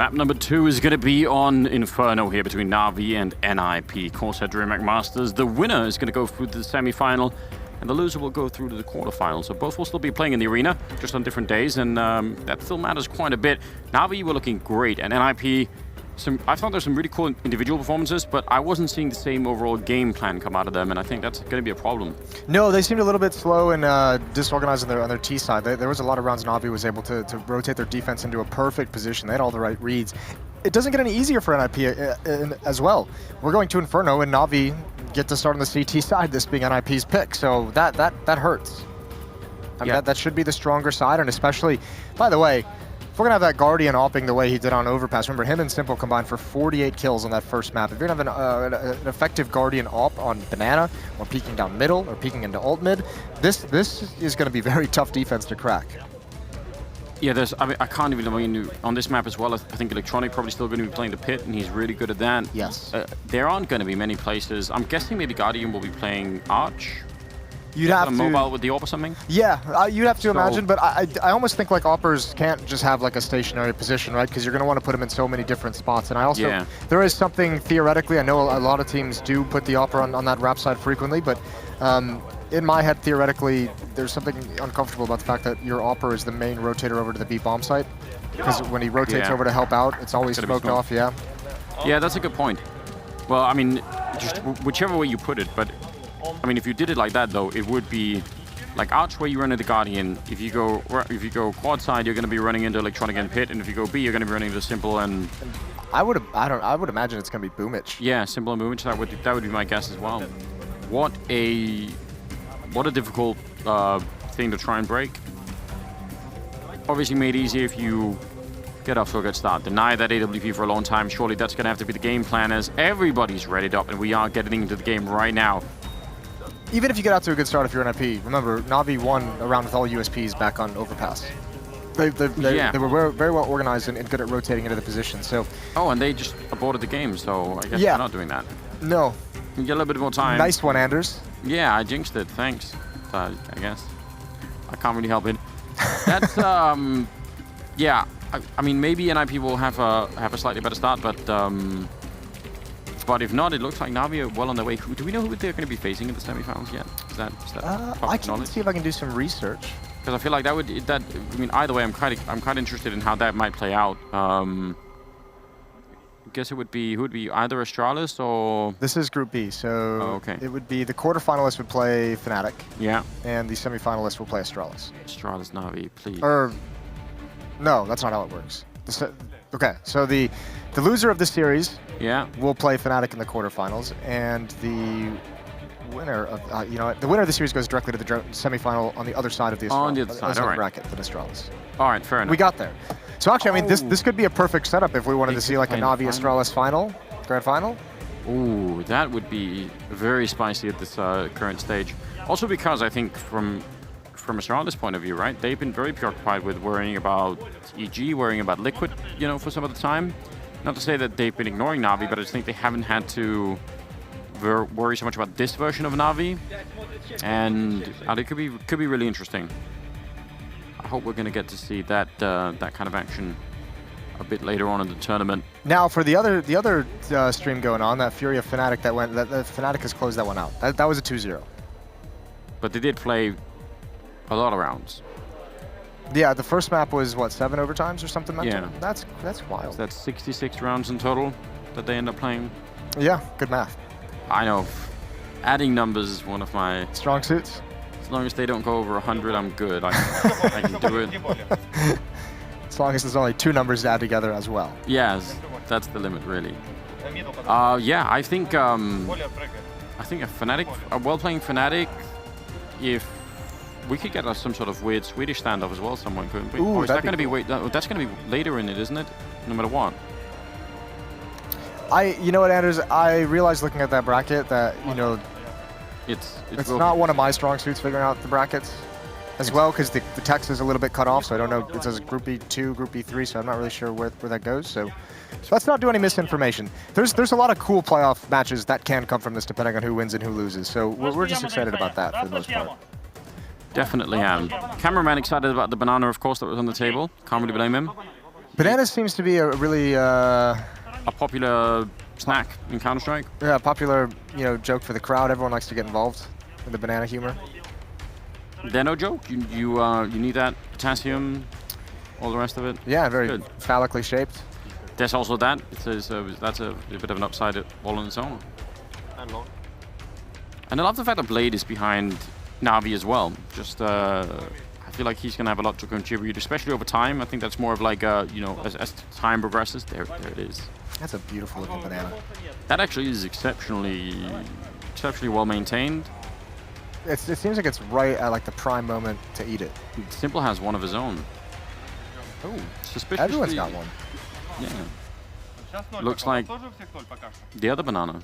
Map number 2 is going to be on Inferno here between NaVi and NiP, CORSAIR DreamHack Masters. The winner is going to go through to the semi-final, and the loser will go through to the quarterfinal. So both will still be playing in the arena, just on different days, and that still matters quite a bit. NaVi were looking great, and NiP, I thought there's some really cool individual performances, but I wasn't seeing the same overall game plan come out of them, and I think that's going to be a problem. No, they seemed a little bit slow and disorganized on their T side. There was a lot of rounds NaVi was able to rotate their defense into a perfect position. They had all the right reads. It doesn't get any easier for NiP as well. We're going to Inferno, and NaVi get to start on the CT side, this being NiP's pick, so that hurts. I mean, that should be the stronger side, and especially, by the way, if we're going to have that Guardian opping the way he did on Overpass, remember him and Simple combined for 48 kills on that first map. If you're going to have an effective Guardian op on Banana, or peeking down middle, or peeking into ult mid, this is going to be very tough defense to crack. Yeah, I can't even, on this map as well, I think Electronic probably still going to be playing the pit, and he's really good at that. Yes. There aren't going to be many places. I'm guessing maybe Guardian will be playing Arch. You'd have to mobile with the AWP or something? Yeah, you'd have to imagine, but I almost think like AWPers can't just have like a stationary position, right? Because you're going to want to put them in so many different spots. And I also, there is something theoretically, I know a lot of teams do put the AWPer on that wrap side frequently, but in my head, theoretically, there's something uncomfortable about the fact that your AWPer is the main rotator over to the B bomb site. Because when he rotates over to help out, it's always smoked off, Yeah, that's a good point. Well, I mean, just whichever way you put it, but I mean, if you did it like that, though, it would be like Arch where you run into Guardian. If you go quad side, you're going to be running into Electronic and Pit, and if you go B, you're going to be running into Simple and. I would imagine it's going to be Boomich. Yeah, Simple and Boomich. That would be my guess as well. What a difficult thing to try and break. Obviously made easier if you get off to a good start. Deny that AWP for a long time. Surely that's going to have to be the game plan as everybody's readied up, and we are getting into the game right now. Even if you get out to a good start if you're NiP, remember, NaVi won a round with all USPs back on Overpass. They were very well organized and good at rotating into the position, so... Oh, and they just aborted the game, so I guess they're not doing that. No. You get a little bit more time. Nice one, Anders. Yeah, I jinxed it, thanks. I guess. I can't really help it. That's, yeah, I mean, maybe NiP will have a slightly better start, but if not, it looks like NaVi are well on their way. Do we know who they're going to be facing in the semifinals yet? Is that I can see if I can do some research. Because I feel like I mean, either way, I'm kind of interested in how that might play out. I guess it would be, who would be either Astralis or... This is Group B, so it would be the quarterfinalists would play Fnatic. Yeah. And the semifinalists will play Astralis. Astralis, NaVi, please. No, that's not how it works. Okay, so the loser of the series will play Fnatic in the quarterfinals, and the winner of the winner of the series goes directly to the semifinal on the other side of the bracket than Astralis. All right, fair enough. We got there. So actually, I mean, this could be a perfect setup if we wanted to see like a NaVi Astralis grand final. Ooh, that would be very spicy at this current stage. Also because I think from Astralis' point of view, right, they've been very preoccupied with worrying about EG, worrying about Liquid, for some of the time. Not to say that they've been ignoring NaVi, but I just think they haven't had to worry so much about this version of NaVi, and it could be really interesting. I hope we're going to get to see that kind of action a bit later on in the tournament. Now for the other stream going on, that Fury of Fnatic that Fnatic has closed that one out. That was a 2-0. But they did play a lot of rounds. Yeah, the first map was what, 7 overtimes or something? Yeah, that's wild. So that's 66 rounds in total that they end up playing. Yeah, good math. I know. Adding numbers is one of my strong suits. As long as they don't go over 100, I'm good. I can do it. As long as there's only 2 numbers to add together as well. Yes, that's the limit, really. Yeah, I think a well-playing Fnatic, if we could get some sort of weird Swedish standoff as well, someone could. Ooh, or is that going to be that's going to be later in it, isn't it? No matter what. You know what, Anders? I realized looking at that bracket that it's not one of my strong suits figuring out the brackets as well, because the text is a little bit cut off, so I don't know. It says Group B2, Group B3, so I'm not really sure where that goes. So let's not do any misinformation. There's a lot of cool playoff matches that can come from this, depending on who wins and who loses. So we're just excited about that for the most part. Definitely am. Cameraman excited about the banana, of course, that was on the table. Can't really blame him. Banana seems to be a really A popular snack in Counter-Strike. yeah, popular joke for the crowd. Everyone likes to get involved in the banana humor. They're no joke. You need that potassium, all the rest of it. Yeah, very Good. phallically shaped. There's also that. That's a bit of an upside all on its own. And I love the fact that Blade is behind NaVi as well. Just I feel like he's gonna have a lot to contribute, especially over time. I think that's more of like as time progresses. There it is. That's a beautiful looking banana. That actually is exceptionally well maintained. It seems like it's right at like the prime moment to eat it. Simple has one of his own. Oh, Suspiciously. everyone's got one. Yeah. Looks like the other banana.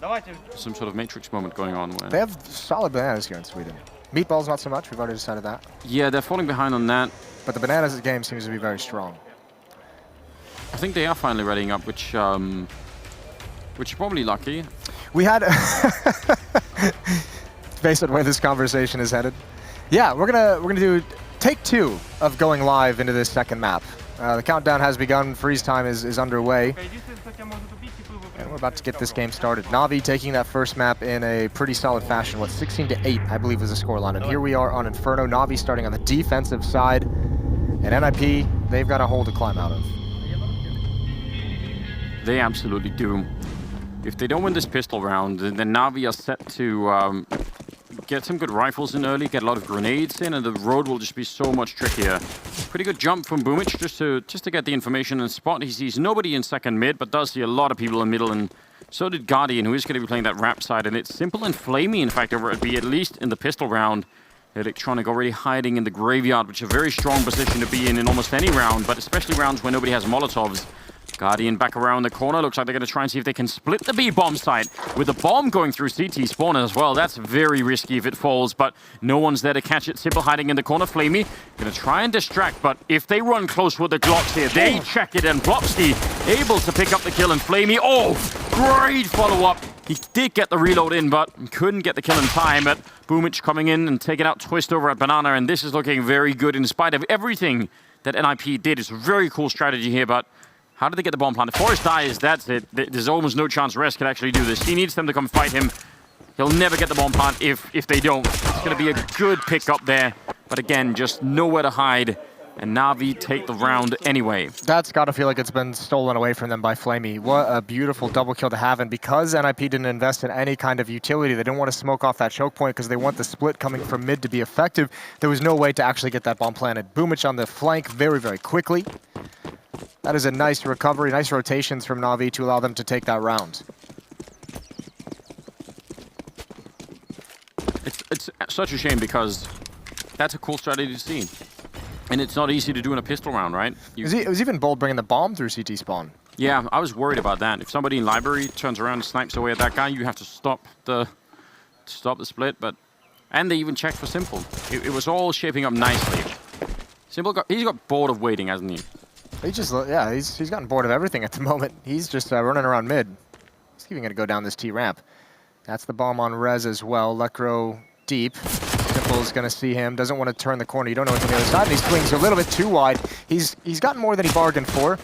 Some sort of Matrix moment going on where... They have solid bananas here in Sweden. Meatballs not so much, we've already decided that. Yeah, they're falling behind on that. But the bananas game seems to be very strong. I think they are finally readying up, which is probably lucky. We had... based on where this conversation is headed. Yeah, we're gonna do take 2 of going live into this second map. The countdown has begun, freeze time is underway. And we're about to get this game started. NaVi taking that first map in a pretty solid fashion. 16-8, I believe, was the scoreline. And here we are on Inferno. NaVi starting on the defensive side. And NiP, they've got a hole to climb out of. They absolutely do. If they don't win this pistol round, then NaVi are set to get some good rifles in early, get a lot of grenades in, and the road will just be so much trickier. Pretty good jump from Boomich just to get the information and spot. He sees nobody in second mid, but does see a lot of people in middle, and so did Guardian, who is going to be playing that rap side. And it's Simple and Flamey, in fact, over at B, at least in the pistol round. Electronic already hiding in the graveyard, which is a very strong position to be in almost any round, but especially rounds where nobody has Molotovs. Guardian back around the corner. Looks like they're going to try and see if they can split the B bomb site. With the bomb going through CT spawn as well. That's very risky if it falls, but no one's there to catch it. Simple hiding in the corner. Flamey going to try and distract, but if they run close with the Glocks here, they check it, and Blopsky able to pick up the kill, and Flamey, oh, great follow-up. He did get the reload in, but couldn't get the kill in time. But Boomich coming in and taking out Twist over at Banana, and this is looking very good in spite of everything that NiP did. It's a very cool strategy here, but how did they get the bomb planted? Forrest dies, that's it. There's almost no chance Rest can actually do this. He needs them to come fight him. He'll never get the bomb plant if they don't. It's going to be a good pick up there. But again, just nowhere to hide. And NaVi take the round anyway. That's got to feel like it's been stolen away from them by Flamey. What a beautiful double kill to have. And because NiP didn't invest in any kind of utility, they didn't want to smoke off that choke point because they want the split coming from mid to be effective. There was no way to actually get that bomb planted. Boomich on the flank very, very quickly. That is a nice recovery, nice rotations from NaVi to allow them to take that round. It's such a shame because that's a cool strategy to see. And it's not easy to do in a pistol round, right? It was even bold bringing the bomb through CT spawn. Yeah, I was worried about that. If somebody in library turns around and snipes away at that guy, you have to stop the split. And they even checked for Simple. It was all shaping up nicely. Simple he's got bored of waiting, hasn't he? He's gotten bored of everything at the moment. He's just running around mid. He's even going to go down this T ramp. That's the bomb on Rez as well. Lecro deep. Simple's going to see him. Doesn't want to turn the corner. You don't know what's on the other side. And he swings a little bit too wide. He's gotten more than he bargained for.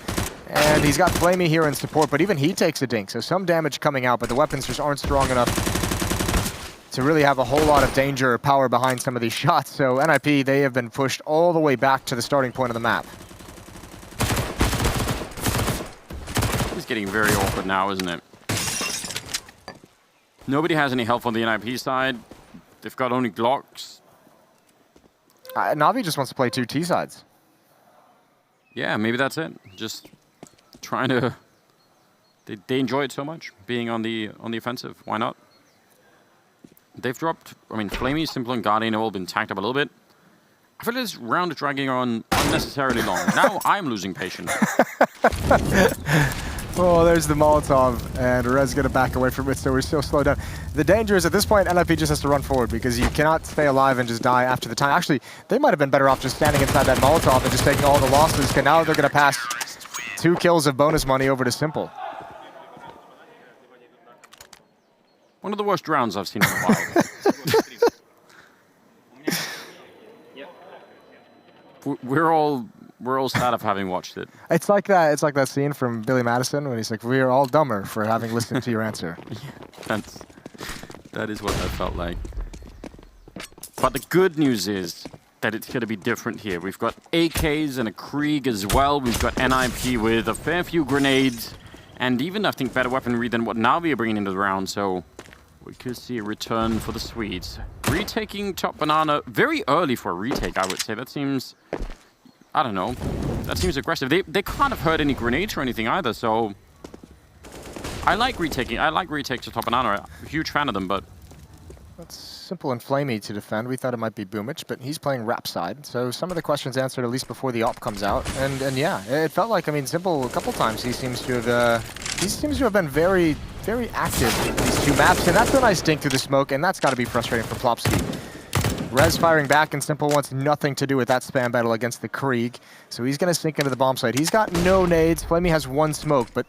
And he's got Flamey here in support, but even he takes a dink. So some damage coming out, but the weapons just aren't strong enough to really have a whole lot of danger or power behind some of these shots. So NiP, they have been pushed all the way back to the starting point of the map. It's getting very awkward now, isn't it? Nobody has any help on the NiP side. They've got only Glocks. NaVi just wants to play 2 T sides. Yeah, maybe that's it. Just trying to... They enjoy it so much, being on the offensive. Why not? They've dropped... I mean, Flamey, Simple, and Guardian have all been tacked up a little bit. I feel this round is dragging on unnecessarily long. Now I'm losing patience. Oh, there's the Molotov, and Rez gonna back away from it, so we're still slowed down. The danger is at this point, NiP just has to run forward because you cannot stay alive and just die after the time. Actually, they might have been better off just standing inside that Molotov and just taking all the losses, because now they're gonna pass 2 kills of bonus money over to Simple. One of the worst rounds I've seen in a while. We're all we're all sad of having watched it. It's like that scene from Billy Madison when he's like, "We are all dumber for having listened to your answer." Yeah, that is what that felt like. But the good news is that it's going to be different here. We've got AKs and a Krieg as well. We've got NiP with a fair few grenades, and even, I think, better weaponry than what NaVi are bringing into the round. So we could see a return for the Swedes. Retaking top banana very early for a retake, I would say. That seems, I don't know, that seems aggressive. They can't have heard any grenades or anything either, so I like retaking. I like retakes to top banana. I'm a huge fan of them, but that's simple and flamey to defend. We thought it might be Boomich, but he's playing rap side, so some of the questions answered at least before the op comes out. And yeah, it felt like, I mean, Simple a couple times he seems to have been very, very active in these two maps, and that's a nice dink through the smoke, and that's got to be frustrating for Plopsky. Rez firing back, and Simple wants nothing to do with that spam battle against the Krieg, so he's going to sink into the bomb site. He's got no nades. Flamey has one smoke, but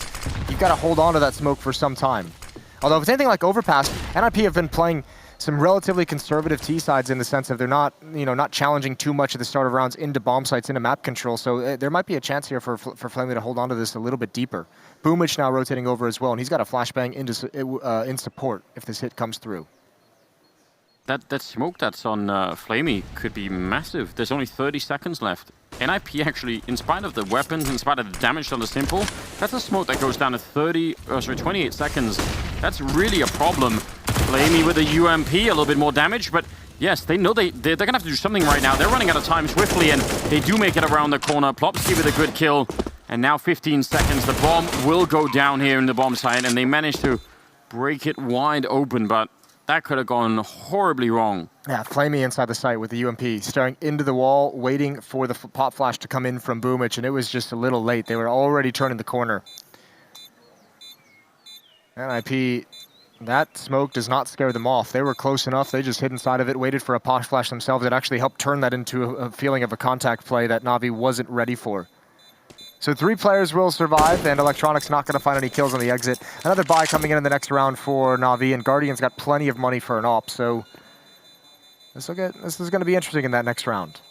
you've got to hold on to that smoke for some time. Although if it's anything like Overpass, NiP have been playing some relatively conservative T-sides in the sense of they're not, not challenging too much at the start of rounds into bomb sites, into map control. So there might be a chance here for Flamey to hold on to this a little bit deeper. Boomich now rotating over as well, and he's got a flashbang in support if this hit comes through. That smoke that's on Flamey could be massive. There's only 30 seconds left. NiP actually, in spite of the weapons, in spite of the damage on the Simple, that's a smoke that goes down to 28 seconds. That's really a problem. Flamey with a UMP, a little bit more damage, but yes, they know they're going to have to do something right now. They're running out of time swiftly, and they do make it around the corner. Plopsky with a good kill, and now 15 seconds. The bomb will go down here in the bomb site, and they managed to break it wide open, but that could have gone horribly wrong. Yeah, Flamey inside the site with the UMP, staring into the wall, waiting for the pop flash to come in from Boomich, and it was just a little late. They were already turning the corner. NiP, that smoke does not scare them off. They were close enough. They just hid inside of it, waited for a pop flash themselves. It actually helped turn that into a feeling of a contact play that NaVi wasn't ready for. So 3 players will survive, and Electronics not going to find any kills on the exit. Another buy coming in the next round for NaVi, and Guardian's got plenty of money for an op, so this is going to be interesting in that next round.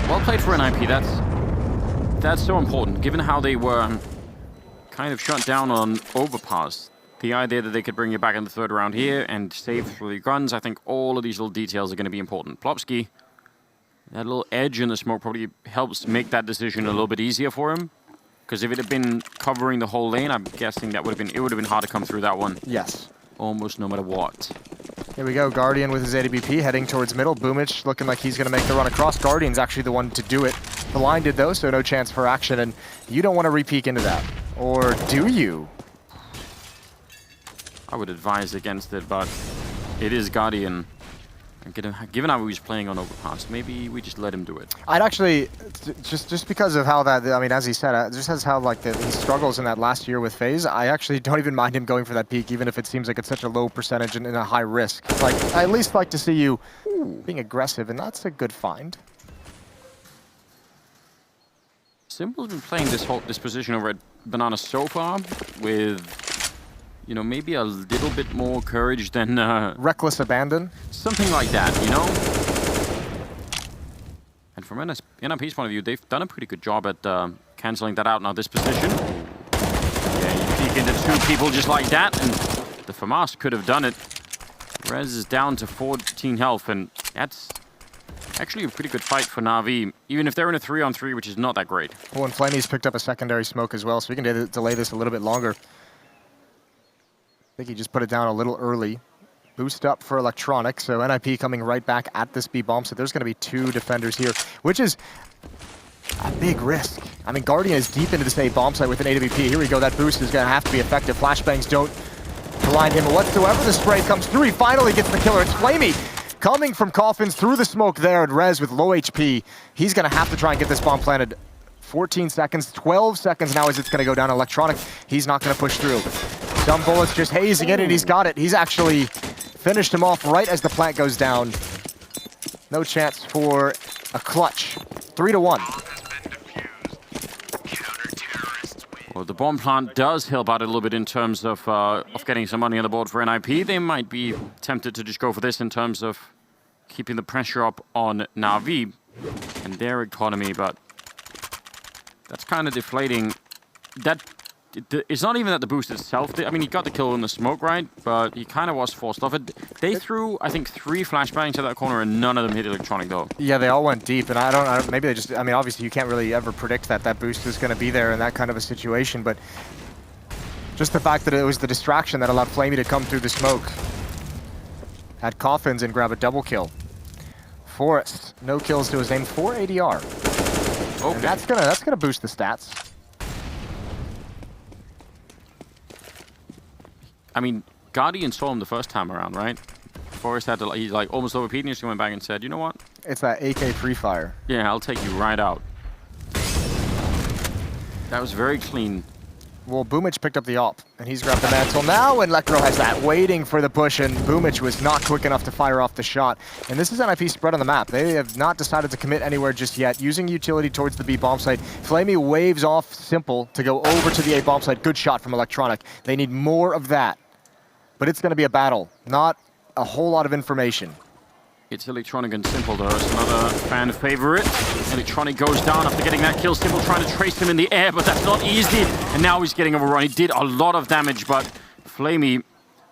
Well played for NiP. That's so important, given how they were kind of shut down on Overpass. The idea that they could bring it back in the 3rd round here and save 3 guns, I think all of these little details are going to be important. Plopsky, that little edge in the smoke probably helps make that decision a little bit easier for him. Because if it had been covering the whole lane, I'm guessing it would have been hard to come through that one. Yes. Almost no matter what. Here we go, Guardian with his AWP heading towards middle. Boomich looking like he's going to make the run across. Guardian's actually the one to do it. Blinded though, so no chance for action, and you don't want to re-peek into that. Or do you? I would advise against it, but it is Guardian. And given how he's playing on Overpass, maybe we just let him do it. I'd actually, just because of how that, I mean, as he said, just as how like he struggles in that last year with FaZe, I actually don't even mind him going for that peak, even if it seems like it's such a low percentage and a high risk. Like, I at least like to see you being aggressive, and that's a good find. Simple's been playing this position over at Banana so far with, maybe a little bit more courage than... reckless abandon? Something like that, And from NiP's point of view, they've done a pretty good job at cancelling that out. Now this position, yeah, you peek into 2 people just like that, and the FAMAS could have done it. Rez is down to 14 health, and that's actually a pretty good fight for NaVi, even if they're in a 3-on-3, which is not that great. Oh, and Flamey's picked up a secondary smoke as well, so we can delay this a little bit longer. I think he just put it down a little early. Boost up for Electronics, so NiP coming right back at this B bomb, so there's going to be 2 defenders here, which is a big risk. I mean, Guardian is deep into this A bomb site with an AWP. Here we go, that boost is going to have to be effective. Flashbangs don't blind him whatsoever. The spray comes through, he finally gets the killer. It's Flamey coming from Coffins through the smoke there, and Rez with low HP. He's going to have to try and get this bomb planted. 14 seconds, 12 seconds now as it's going to go down. Electronic, he's not going to push through. Some bullets just hazing it, and he's got it. He's actually finished him off right as the plant goes down. No chance for a clutch. 3-1. Well, the bomb plant does help out a little bit in terms of getting some money on the board for NiP. They might be tempted to just go for this in terms of keeping the pressure up on NaVi. and their economy, but that's kind of deflating. It's not even that the boost itself did. I mean, he got the kill in the smoke, right? But he kind of was forced off it. They threw, I think, 3 flashbangs to that corner, and none of them hit Electronic, though. Yeah, they all went deep, and I don't maybe they just, I mean, obviously you can't really ever predict that that boost is going to be there in that kind of a situation, but just the fact that it was the distraction that allowed Flamey to come through the smoke. Had Coffins and grab a double kill. Forrest, no kills to his name, 4 ADR. Okay. And that's gonna boost the stats. I mean, Guardian saw him the first time around, right? Forrest had to, he like almost overpeated, and he just went back and said, you know what? It's that AK pre-fire. Yeah, I'll take you right out. That was very clean. Well, Boomich picked up the op, and he's grabbed the mantle now, and Lekro has that, waiting for the push, and Boomich was not quick enough to fire off the shot. And this is NiP spread on the map. They have not decided to commit anywhere just yet. Using utility towards the B bomb site, Flamey waves off Simple to go over to the A bomb site. Good shot from Electronic. They need more of that. But it's going to be a battle, not a whole lot of information. It's Electronic and Simple, though. It's another fan favorite. Electronic goes down after getting that kill. Simple trying to trace him in the air, but that's not easy. And now he's getting overrun. He did a lot of damage, but Flamey,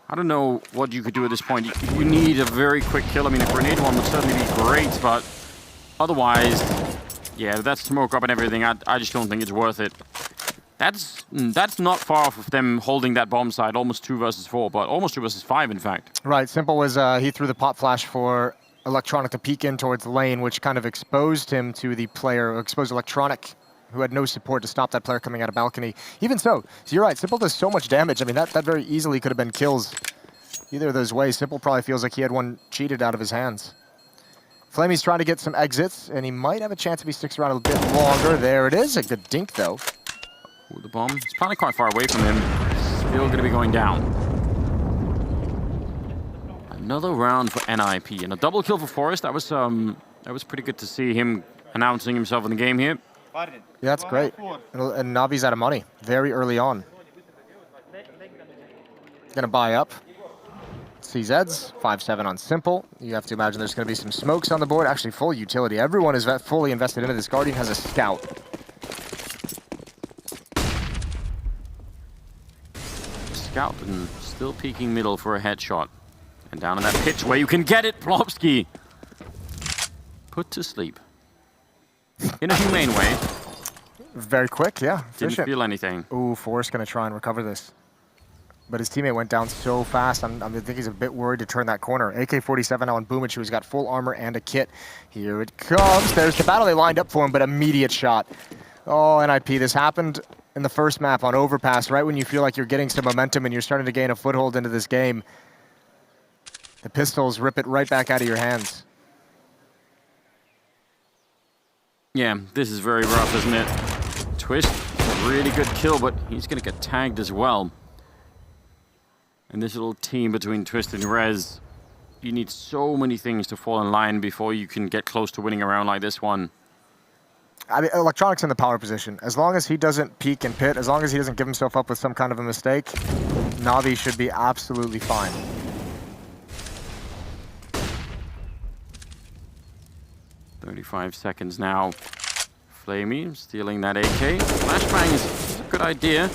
I don't know what you could do at this point. You need a very quick kill. I mean, a grenade one would certainly be great, but otherwise, yeah, that smoke up and everything, I just don't think it's worth it. That's not far off of them holding that bomb site, almost 2 versus 4, but almost 2 versus 5, in fact. Right, Simple was, he threw the pop flash for Electronic to peek in towards the lane, which kind of exposed him to the player, exposed Electronic, who had no support to stop that player coming out of balcony. Even so you're right, Simple does so much damage. I mean, that very easily could have been kills either of those ways. Simple probably feels like he had one cheated out of his hands. Flamey's trying to get some exits, and he might have a chance if he sticks around a bit longer. There it is, a good dink, though. Ooh, the bomb. It's probably quite far away from him. Still going to be going down. Another round for NiP, and a double kill for Forrest. That was pretty good to see him announcing himself in the game here. Yeah, that's great. And NaVi's out of money very early on. Gonna buy up. CZs, 5-7 on Simple. You have to imagine there's gonna be some smokes on the board. Actually, full utility. Everyone is fully invested into this. Guardian has a scout. Scout and still peeking middle for a headshot. And down in that pitch where you can get it, Plopsky. Put to sleep. In a humane way. Very quick, yeah. Didn't feel anything. Ooh, Forrest gonna try and recover this. But his teammate went down so fast, I think he's a bit worried to turn that corner. AK-47 now on Boomich, who's got full armor and a kit. Here it comes. There's the battle they lined up for him, but immediate shot. Oh, NiP, this happened in the first map on Overpass, right when you feel like you're getting some momentum and you're starting to gain a foothold into this game. The pistols rip it right back out of your hands. Yeah, this is very rough, isn't it? Twist, really good kill, but he's going to get tagged as well. And this little team between Twist and Rez, you need so many things to fall in line before you can get close to winning a round like this one. I mean, Electronic's in the power position. As long as he doesn't peek and pit, as long as he doesn't give himself up with some kind of a mistake, NaVi should be absolutely fine. 35 seconds now. Flamey stealing that AK. Flashbang is a good idea.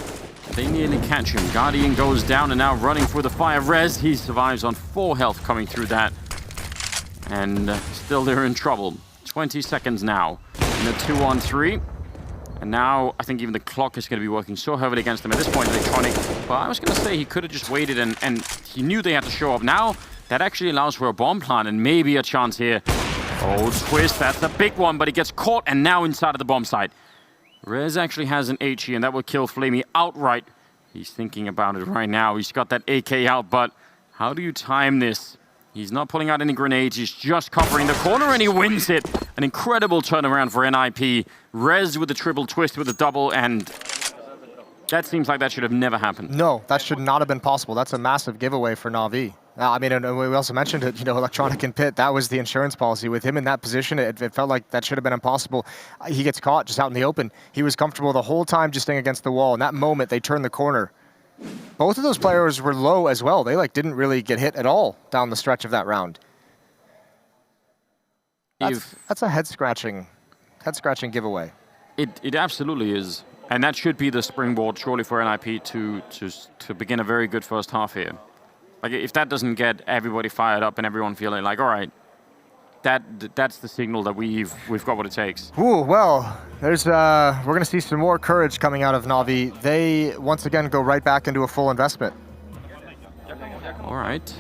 They nearly catch him. Guardian goes down and now running for the fire. Rez, he survives on 4 health coming through that. And still they're in trouble. 20 seconds now. In a 2-on-3. And now I think even the clock is going to be working so heavily against them at this point, Electronic. But I was going to say he could have just waited and he knew they had to show up. Now that actually allows for a bomb plant and maybe a chance here. Oh, Twist, that's a big one, but he gets caught and now inside of the bomb site. Rez actually has an HE and that will kill Flamey outright. He's thinking about it right now. He's got that AK out, but how do you time this? He's not pulling out any grenades. He's just covering the corner and he wins it. An incredible turnaround for NiP. Rez with the triple, Twist with the double, and that seems like that should have never happened. No, that should not have been possible. That's a massive giveaway for NaVi. I mean, and we also mentioned it, you know, Electronic and Pit, that was the insurance policy. With him in that position, it felt like that should have been impossible. He gets caught just out in the open. He was comfortable the whole time just staying against the wall. In that moment, they turned the corner. Both of those players were low as well. They didn't really get hit at all down the stretch of that round. That's a head-scratching giveaway. It absolutely is. And that should be the springboard, surely, for NiP to begin a very good first half here. Like, if that doesn't get everybody fired up and everyone feeling like, all right, that's the signal that we've got what it takes. Ooh, well, there's we're going to see some more courage coming out of NaVi. They, once again, go right back into a full investment. All right.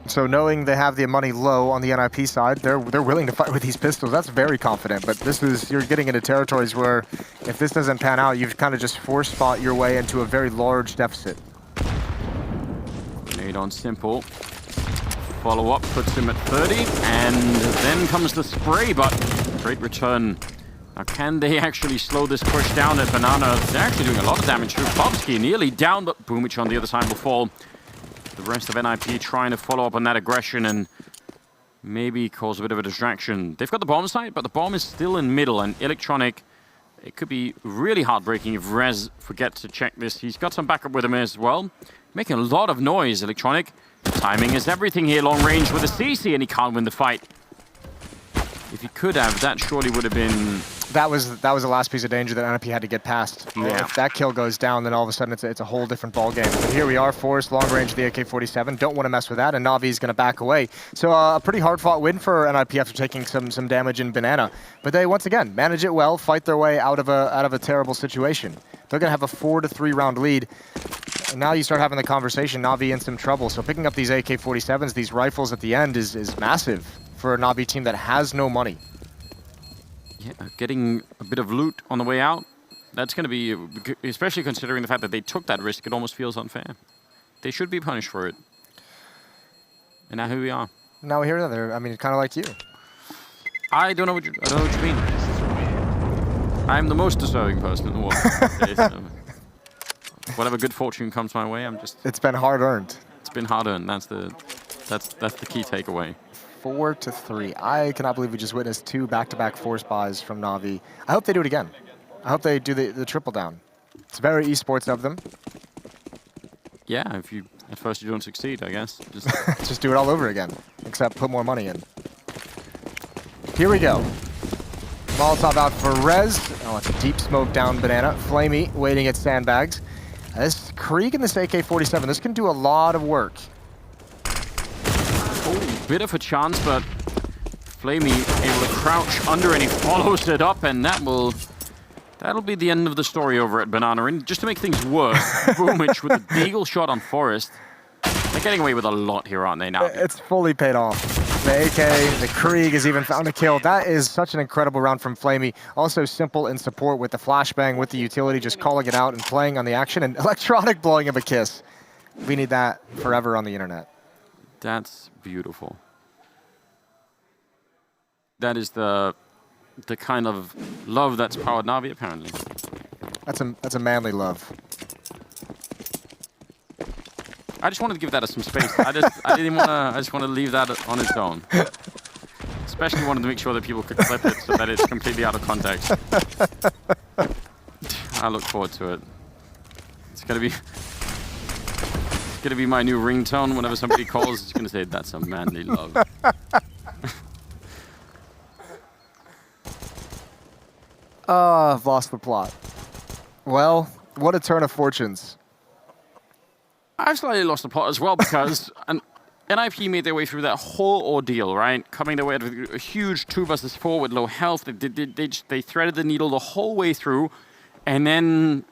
So knowing they have the money low on the NiP side, they're willing to fight with these pistols. That's very confident, but you're getting into territories where if this doesn't pan out, you've kind of just force spot your way into a very large deficit. Grenade on Simple. Follow up puts him at 30, and then comes the spray, but great return. Now, can they actually slow this push down at Banana? They're actually doing a lot of damage to Bobsky, nearly down, but Boomich on the other side will fall. The rest of NiP trying to follow up on that aggression and maybe cause a bit of a distraction. They've got the bomb site, but the bomb is still in middle, and Electronic, it could be really heartbreaking if Rez forgets to check this. He's got some backup with him as well. Making a lot of noise, Electronic. Timing is everything here, long range with a CC, and he can't win the fight. If he could have, that surely would have been... That was the last piece of danger that NiP had to get past. Yeah. If that kill goes down, then all of a sudden it's a whole different ball game. But here we are, forced long range of the AK-47. Don't want to mess with that, and NaVi is going to back away. So a pretty hard-fought win for NiP after taking some damage in Banana. But they once again manage it well, fight their way out of a terrible situation. They're going to have a 4-3 round lead. And now you start having the conversation, NaVi in some trouble. So picking up these AK-47s, these rifles at the end is massive for a NaVi team that has no money. Yeah, getting a bit of loot on the way out, that's going to be, especially considering the fact that they took that risk, it almost feels unfair. They should be punished for it. And now here we are. Now we're here, I mean, kind of like you. I don't know what you mean. I'm the most deserving person in the world. Okay, so whatever good fortune comes my way, I'm just... It's been hard-earned. It's been hard-earned. That's the key takeaway. 4-3. I cannot believe we just witnessed 2 back-to-back force buys from NaVi. I hope they do it again. I hope they do the triple down. It's very esports of them. Yeah, if you at first you don't succeed, I guess. Just do it all over again, except put more money in. Here we go. Molotov out for Rez. Oh, it's a deep smoke down Banana. Flamey waiting at sandbags. This Krieg and this AK-47, this can do a lot of work. Oh, bit of a chance, but Flamey able to crouch under, and he follows it up, and that'll be the end of the story over at Banana. And just to make things worse, Boomich with a deagle shot on Forest. They're getting away with a lot here, aren't they, now? It's fully paid off. The AK, the Krieg has even found a kill. That is such an incredible round from Flamey. Also Simple in support with the flashbang, with the utility, just calling it out and playing on the action, and Electronic blowing him a kiss. We need that forever on the internet. That's beautiful. That is the kind of love that's powered NaVi, apparently. That's a manly love. I just wanted to give that some space. I just want to leave that on its own. Especially wanted to make sure that people could clip it so that it's completely out of context. I look forward to it. It's gonna be my new ringtone whenever somebody calls. It's gonna say, "That's a manly love." I've lost the plot. Well, what a turn of fortunes. I've slightly lost the plot as well because NiP made their way through that whole ordeal, right? Coming their way out of a huge 2 versus 4 with low health. They threaded the needle the whole way through, and then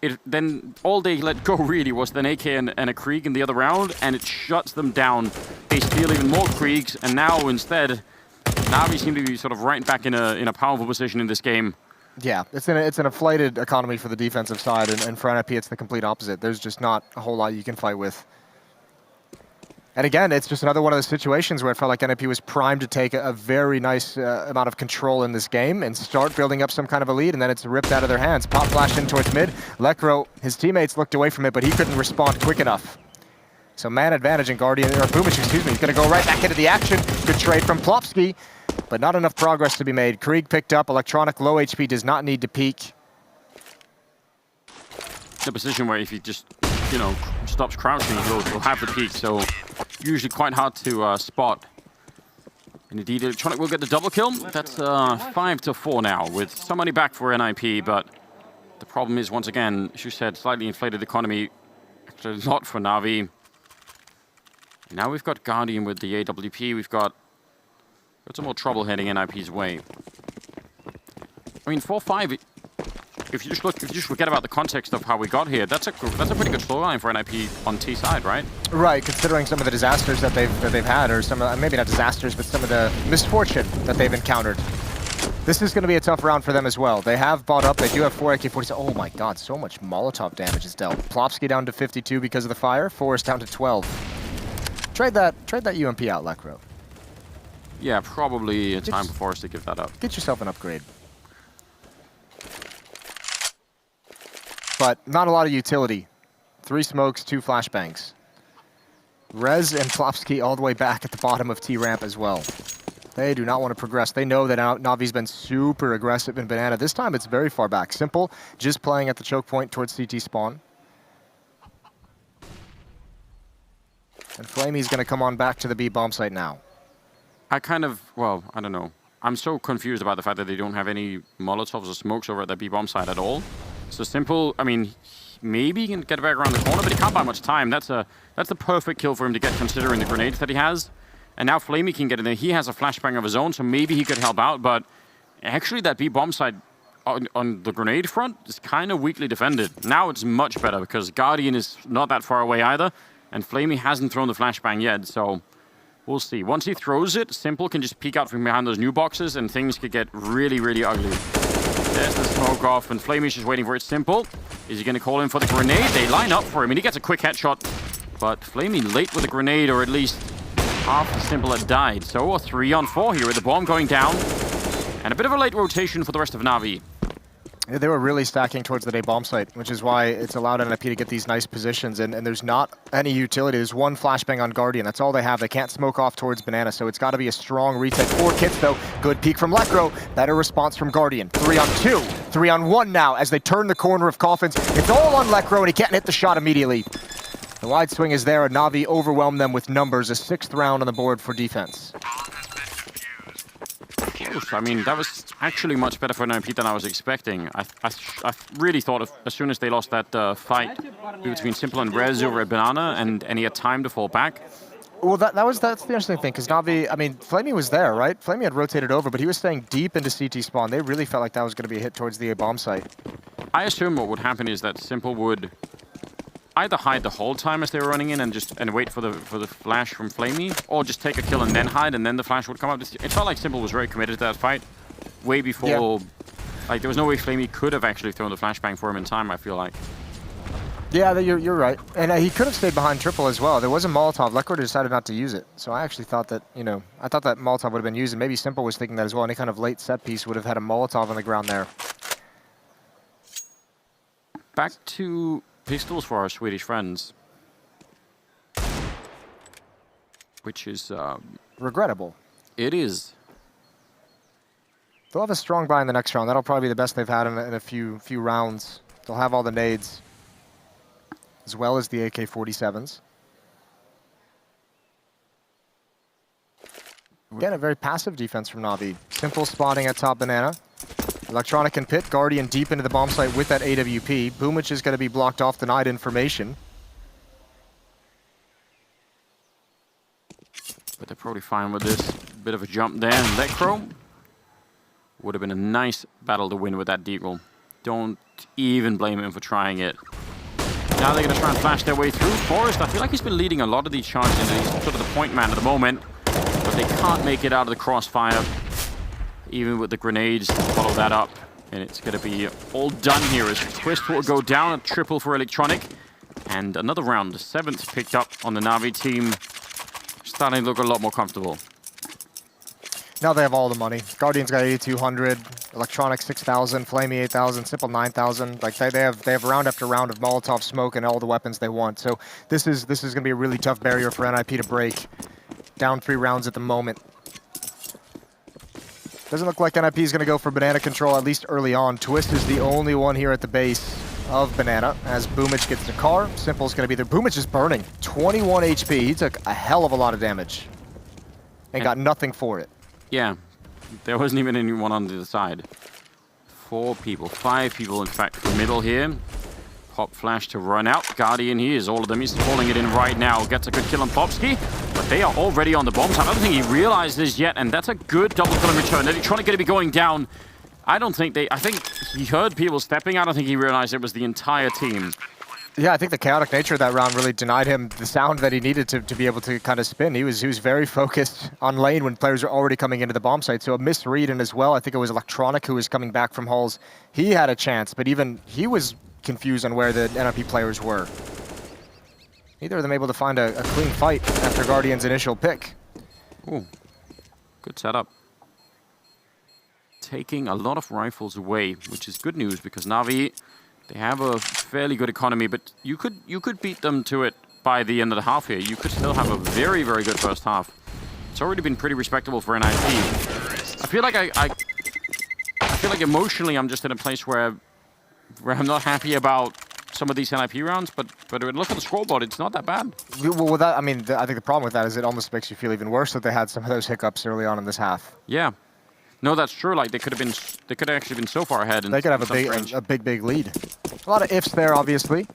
all they let go really was an AK and a Krieg in the other round, and it shuts them down. They steal even more Kriegs, and now instead, NaVi seem to be sort of right back in a powerful position in this game. Yeah, it's an inflated economy for the defensive side, and for NiP it's the complete opposite. There's just not a whole lot you can fight with. And again, it's just another one of those situations where it felt like NiP was primed to take a very nice amount of control in this game and start building up some kind of a lead, and then it's ripped out of their hands. Pop flash in towards mid. Lekro, his teammates looked away from it, but he couldn't respond quick enough. So man advantage, and Guardian, or Boomich, excuse me, he's going to go right back into the action. Good trade from Plopsky, but not enough progress to be made. Krieg picked up. Electronic, low HP, does not need to peek. The position where if he just, stops crouching, he'll have the peek, so usually quite hard to spot. And indeed, Electronic will get the double kill. That's 5-4 now, with some money back for NiP, but the problem is, once again, as you said, slightly inflated economy. Actually, not for NaVi. And now we've got Guardian with the AWP. We've got some more trouble heading NiP's way. I mean, 4-5. If you just forget about the context of how we got here, that's a pretty good scoreline for NiP on T side, right? Right, considering some of the disasters that they've had, or some maybe not disasters, but some of the misfortune that they've encountered. This is going to be a tough round for them as well. They have bought up. They do have 4 AK-47. Oh my God, so much Molotov damage is dealt. Plopsky down to 52 because of the fire. Forrest down to 12. Trade that UMP out, Lekro. Yeah, probably a time for Forrest to give that up. Get yourself an upgrade. But not a lot of utility. 3 smokes, 2 flashbangs. Rez and Plopsky all the way back at the bottom of T-ramp as well. They do not want to progress. They know that NaVi's been super aggressive in Banana. This time it's very far back. Simple, just playing at the choke point towards CT spawn. And Flamey's going to come on back to the B bomb site now. I don't know. I'm so confused about the fact that they don't have any Molotovs or smokes over at the B bomb site at all. So Simple, I mean, maybe he can get back around the corner, but he can't buy much time. That's the perfect kill for him to get, considering the grenades that he has. And now Flamey can get in there. He has a flashbang of his own, so maybe he could help out. But actually, that B bomb site on the grenade front is kind of weakly defended. Now it's much better because Guardian is not that far away either, and Flamey hasn't thrown the flashbang yet. So we'll see. Once he throws it, Simple can just peek out from behind those new boxes, and things could get really, really ugly. There's the smoke off, and Flamey's just waiting for it. Simple. Is he going to call in for the grenade? They line up for him, and he gets a quick headshot. But Flamey late with the grenade, or at least half the Simple had died. So a 3-on-4 here with the bomb going down. And a bit of a late rotation for the rest of NaVi. They were really stacking towards the day bomb site, which is why it's allowed NiP to get these nice positions, and there's not any utility. There's 1 flashbang on Guardian. That's all they have. They can't smoke off towards Banana, so it's got to be a strong retake. 4 kits, though. Good peek from Lekro. Better response from Guardian. 3-on-2. 3-on-1 now as they turn the corner of Coffins. It's all on Lekro, and he can't hit the shot immediately. The wide swing is there, and NaVi overwhelmed them with numbers. A 6th round on the board for defense. I mean, that was actually much better for NiP than I was expecting. I really thought as soon as they lost that fight between Simple and Rez over at Banana, and he had time to fall back. Well, that's the interesting thing, because NaVi, I mean, Flamey was there, right? Flamey had rotated over, but he was staying deep into CT spawn. They really felt like that was going to be a hit towards the A bomb site. I assume what would happen is that Simple would either hide the whole time as they were running in and wait for the flash from Flamey, or just take a kill and then hide, and then the flash would come up. It felt like Simple was very committed to that fight way before. Yeah. Like, there was no way Flamey could have actually thrown the flashbang for him in time, I feel like. Yeah, you're right. And he could have stayed behind triple as well. There was a Molotov. Lekro decided not to use it. So I actually thought that, I thought that Molotov would have been used, and maybe Simple was thinking that as well. Any kind of late set piece would have had a Molotov on the ground there. Back to pistols for our Swedish friends, which is regrettable. It is. They'll have a strong buy in the next round. That'll probably be the best they've had in a few rounds. They'll have all the nades, as well as the AK-47s. Again, a very passive defense from NaVi. Simple spotting at top Banana. Electronic and Pit, Guardian deep into the bomb site with that AWP. Boomich is going to be blocked off, denied information. But they're probably fine with this. Bit of a jump there. Lekro would have been a nice battle to win with that deagle. Don't even blame him for trying it. Now they're going to try and flash their way through. Forrest, I feel like he's been leading a lot of these charges, and he's sort of the point man at the moment. But they can't make it out of the crossfire, even with the grenades to follow that up. And it's going to be all done here as Twist will go down, a triple for Electronic. And another round, the 7th picked up on the NaVi team. Starting to look a lot more comfortable. Now they have all the money. Guardian's got 8,200, Electronic 6,000, Flamey 8,000, Simple 9,000. Like they have round after round of Molotov smoke and all the weapons they want. So this is going to be a really tough barrier for NiP to break. Down 3 rounds at the moment. Doesn't look like NiP is going to go for Banana control, at least early on. Twist is the only one here at the base of Banana. As Boomich gets the car, Simple's going to be there. Boomich is burning. 21 HP. He took a hell of a lot of damage. And got nothing for it. Yeah, there wasn't even anyone on the other side. 4 people, 5 people in fact for middle here. Pop flash to run out. Guardian, he is all of them. He's calling it in right now. Gets a good kill on Popsky, but they are already on the bombs. I don't think he realizes yet, and that's a good double kill in return. Electronic going to be going down. I think he heard people stepping. I don't think he realized it was the entire team. Yeah, I think the chaotic nature of that round really denied him the sound that he needed to be able to kind of spin. He was very focused on lane when players were already coming into the bomb site. So a misread, and as well, I think it was Electronic who was coming back from halls. He had a chance, but even he was confused on where the NiP players were. Neither of them able to find a clean fight after Guardian's initial pick. Ooh, good setup. Taking a lot of rifles away, which is good news because NaVi, they have a fairly good economy, but you could beat them to it by the end of the half here. You could still have a very, very good first half. It's already been pretty respectable for NiP. I feel like I feel like emotionally I'm just in a place where I'm not happy about some of these NiP rounds, but when you look at the scoreboard, it's not that bad. Well, that, I mean, I think the problem with that is it almost makes you feel even worse that they had some of those hiccups early on in this half. Yeah. No, that's true. Like they could have actually been so far ahead. They could have a big lead. A lot of ifs there, obviously,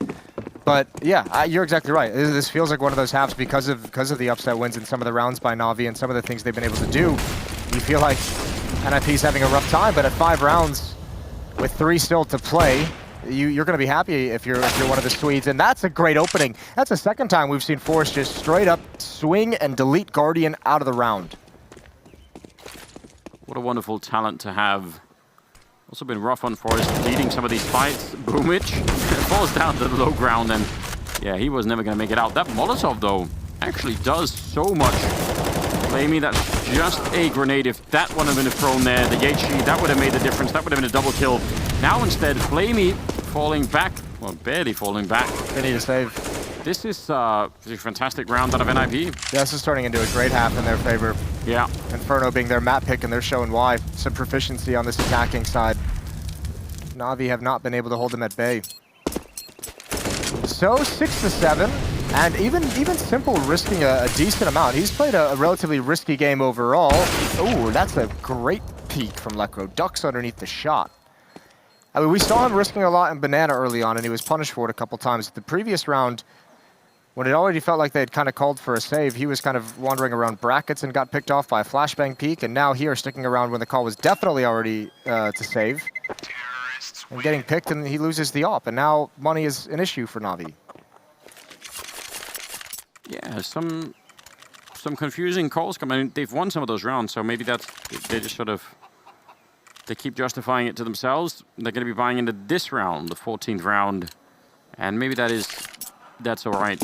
but yeah, you're exactly right. This feels like one of those halves because of the upset wins in some of the rounds by NaVi and some of the things they've been able to do. You feel like NiP's having a rough time, but at 5 rounds with 3 still to play, you're going to be happy if you're one of the Swedes, and that's a great opening. That's the second time we've seen Forrest just straight up swing and delete Guardian out of the round. What a wonderful talent to have. Also been rough on Forrest, leading some of these fights. Boomich falls down to the low ground, and yeah, he was never going to make it out. That Molotov, though, actually does so much. Flamey, that's just a grenade. If that one had been thrown there, the Yachi, that would have made the difference. That would have been a double kill. Now instead, Flamey falling back. Well, barely falling back. They need a save. This is a fantastic round out of NiP. Yeah, this is turning into a great half in their favor. Yeah. Inferno being their map pick, and they're showing why. Some proficiency on this attacking side. NaVi have not been able to hold them at bay. So 6-7, and even Simple risking a decent amount. He's played a relatively risky game overall. Ooh, that's a great peek from Lekro. Ducks underneath the shot. I mean, we saw him risking a lot in Banana early on, and he was punished for it a couple times. The previous round, when it already felt like they had kind of called for a save, he was kind of wandering around brackets and got picked off by a flashbang peek, and now here sticking around when the call was definitely already to save. And getting picked, and he loses the op, and now money is an issue for NaVi. Yeah, some confusing calls come in. They've won some of those rounds, so maybe they just sort of, they keep justifying it to themselves. They're going to be buying into this round, the 14th round, and maybe that's all right.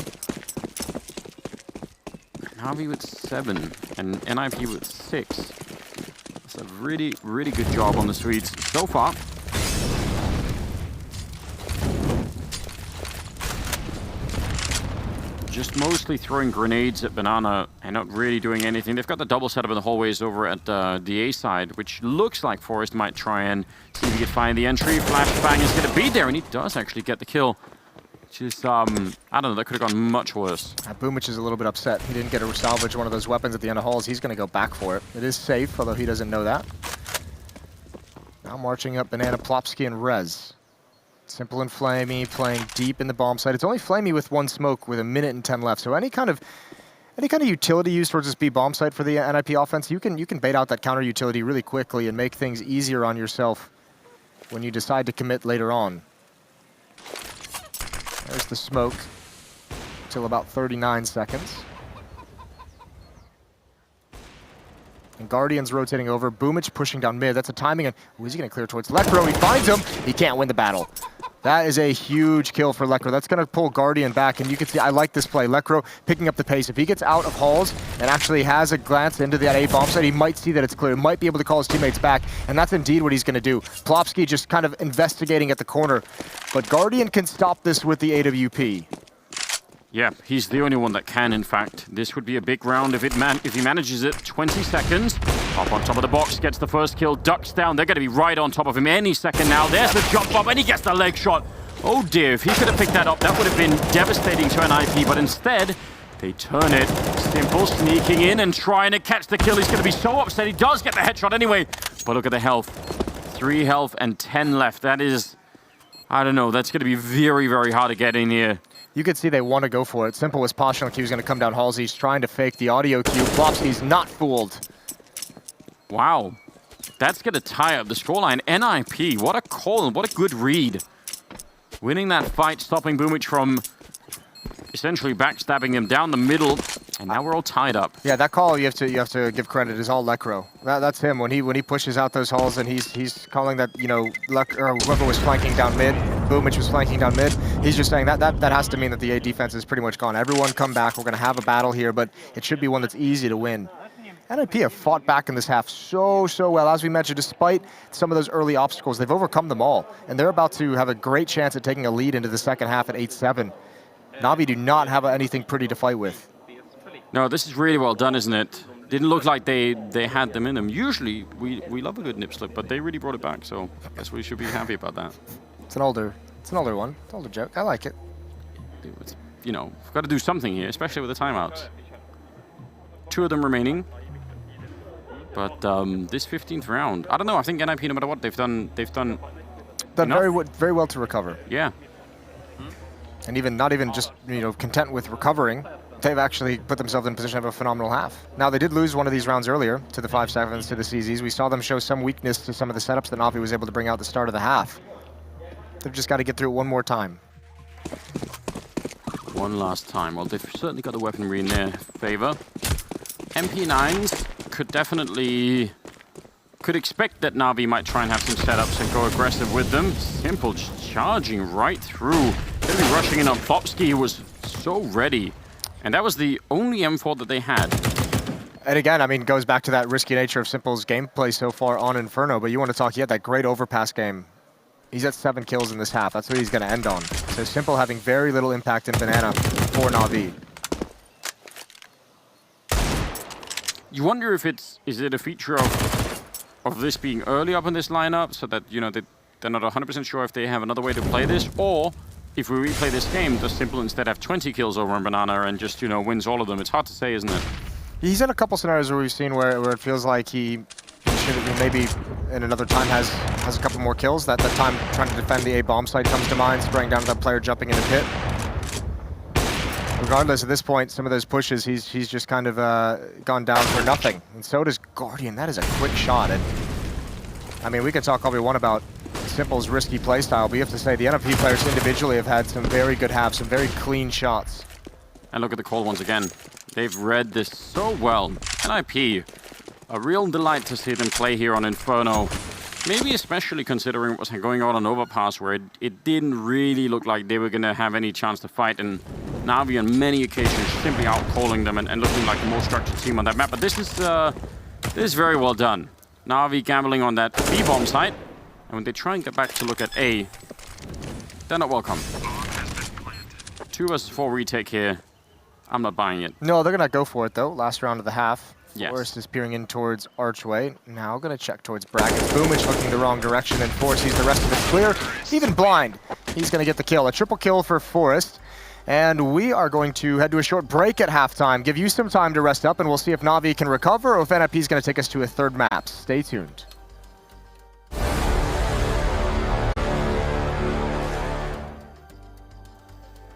NaVi with 7 and NiP with 6. That's a really, really good job on the Swedes so far. Just mostly throwing grenades at Banana and not really doing anything. They've got the double setup in the hallways over at the A side, which looks like Forrest might try and see if he can find the entry. Flashbang is going to be there, and he does actually get the kill. Which is, I don't know, that could have gone much worse. Boomich is a little bit upset. He didn't get to salvage one of those weapons at the end of halls. He's going to go back for it. It is safe, although he doesn't know that. Now marching up Banana, Plopsky, and Rez. Simple and Flamey playing deep in the bomb site. It's only Flamey with 1 smoke with 1 minute and 10 left. So any kind of utility used towards this B bomb site for the NiP offense, you can bait out that counter utility really quickly and make things easier on yourself when you decide to commit later on. There's the smoke till about 39 seconds. And Guardian's rotating over. Boomich pushing down mid. That's a timing. And is he going to clear towards Lekro? He finds him. He can't win the battle. That is a huge kill for Lekro. That's going to pull Guardian back. And you can see, I like this play. Lekro picking up the pace. If he gets out of halls and actually has a glance into that A bomb site, he might see that it's clear. He might be able to call his teammates back. And that's indeed what he's going to do. Plopsky just kind of investigating at the corner. But Guardian can stop this with the AWP. Yeah, he's the only one that can, in fact. This would be a big round if he manages it. 20 seconds. Up on top of the box, gets the first kill. Ducks down. They're going to be right on top of him any second now. There's the jump bomb, and he gets the leg shot. Oh dear, if he could have picked that up, that would have been devastating to NiP. But instead, They turn it. Simple sneaking in and trying to catch the kill. He's going to be so upset. He does get the headshot anyway. But look at the health. 3 health and 10 left. That is, I don't know. That's going to be very, very hard to get in here. You could see they want to go for it. Simple was posturing like he was going to come down halls. He's trying to fake the audio cue. Flopsy's not fooled. Wow. That's going to tie up the scoreline. NiP, what a call and what a good read. Winning that fight, stopping BO3 from essentially backstabbing him down the middle, and now we're all tied up. Yeah, that call you have to give credit is all Lekro. That's him when he pushes out those halls and he's calling that, you know, or whoever was flanking down mid, BO3 was flanking down mid. He's just saying that has to mean that the A defense is pretty much gone. Everyone come back. We're going to have a battle here, but it should be one that's easy to win. NiP have fought back in this half so well. As we mentioned, despite some of those early obstacles, they've overcome them all, and they're about to have a great chance at taking a lead into the second half at 8-7. NaVi do not have anything pretty to fight with. No, this is really well done, isn't it? Didn't look like they had them in them. Usually, we love a good nip slip, but they really brought it back, so I guess we should be happy about that. It's an older one. It's an older joke. I like it. It's, you know, we've got to do something here, especially with the timeouts. 2 of them remaining. But this 15th round, I don't know. I think NiP, no matter what, they've done very well to recover. Yeah. And even not even just, you know, content with recovering, they've actually put themselves in position to have a phenomenal half. Now, they did lose one of these rounds earlier to the 5-7s, to the CZs. We saw them show some weakness to some of the setups that NaVi was able to bring out at the start of the half. They've just got to get through it one more time. One last time. Well, they've certainly got the weaponry in their favor. MP9s could expect that NaVi might try and have some setups and go aggressive with them. Simple just charging right through. They'll be rushing in on Flopsky, who was so ready. And that was the only M4 that they had. And again, I mean, goes back to that risky nature of Simple's gameplay so far on Inferno, but you want to talk, he had that great overpass game. He's at 7 kills in this half. That's what he's going to end on. So Simple having very little impact in Banana for NaVi. You wonder if is it a feature of this being early up in this lineup, so that, you know, they're not 100% sure if they have another way to play this, or if we replay this game, does Simple instead have 20 kills over on Banana and just, you know, wins all of them? It's hard to say, isn't it? He's in a couple scenarios where we've seen where it feels like he should have maybe in another time has a couple more kills. That time trying to defend the A bomb site comes to mind, spraying down to that player jumping in the pit. Regardless, at this point, some of those pushes, he's just kind of gone down for nothing. And so does Guardian. That is a quick shot. And I mean, we can talk all we want about Simple's risky playstyle, but you have to say the NiP players individually have had some very good halves, some very clean shots. And look at the call once again. They've read this so well. NiP, a real delight to see them play here on Inferno. Maybe especially considering what was going on Overpass, where it didn't really look like they were going to have any chance to fight, and NaVi on many occasions simply outcalling them and looking like a more structured team on that map. But this is very well done. NaVi gambling on that B bomb site, and when they try and get back to look at A, they're not welcome. 2 vs 4 retake here. I'm not buying it. No, they're going to go for it, though. Last round of the half. Yes. Forrest is peering in towards Archway. Now going to check towards Brackets. BO3 looking the wrong direction, and Forrest sees the rest of it clear. Even blind, he's going to get the kill. A triple kill for Forrest. And we are going to head to a short break at halftime. Give you some time to rest up, and we'll see if NaVi can recover or if NiP is going to take us to a third map. Stay tuned.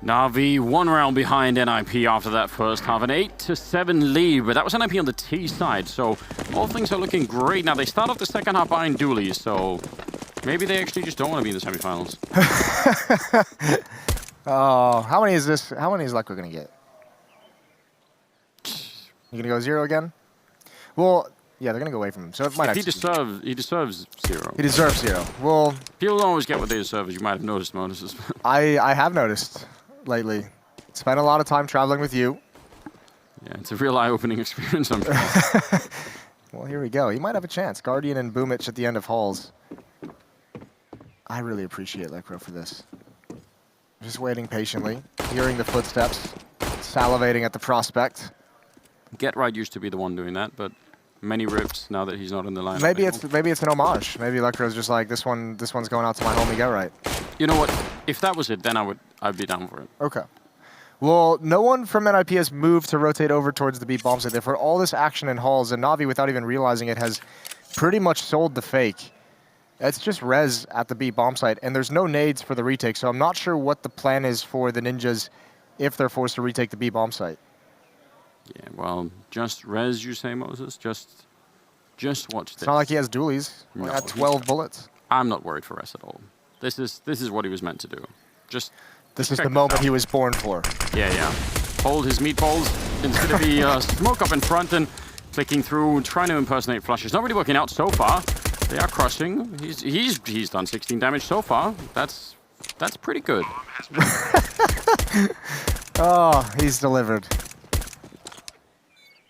NaVi 1 round behind NiP after that first half, an 8-7 lead, but that was NiP on the T side, so all things are looking great. Now they start off the second half buying dualies, so maybe they actually just don't want to be in the semifinals. Oh, how many is Lekro going to get? You going to go 0 again? Well, yeah, they're going to go away from him, so it might he deserves 0. He deserves 0. Well, people don't always get what they deserve, as you might have noticed, Moses. I have noticed lately. Spent a lot of time traveling with you. Yeah, it's a real eye-opening experience, I'm sure. Well, here we go. He might have a chance. Guardian and BO3 at the end of halls. I really appreciate Lekro for this. Just waiting patiently, hearing the footsteps, salivating at the prospect. Get Right used to be the one doing that, but many rips now that he's not in the lineup. Maybe it's an homage. Maybe Lekro's just like, this one's going out to my homie Get Right. You know what? If that was it, then I'd be down for it. Okay. Well, no one from NiP has moved to rotate over towards the B bomb site. Therefore, all this action in halls, and NaVi, without even realizing it, has pretty much sold the fake. It's just res at the B bomb site, and there's no nades for the retake, so I'm not sure what the plan is for the ninjas if they're forced to retake the B bomb site. Yeah, well, just res, you say, Moses? Just watch this. It's not like he has dualies. No, He got 12 bullets. I'm not worried for res at all. This is what he was meant to do. This is the moment he was born for. Yeah. Hold his meatballs instead of the smoke up in front and clicking through, trying to impersonate flushes. Not really working out so far. They are crushing. He's done 16 damage so far. That's pretty good. Oh, he's delivered.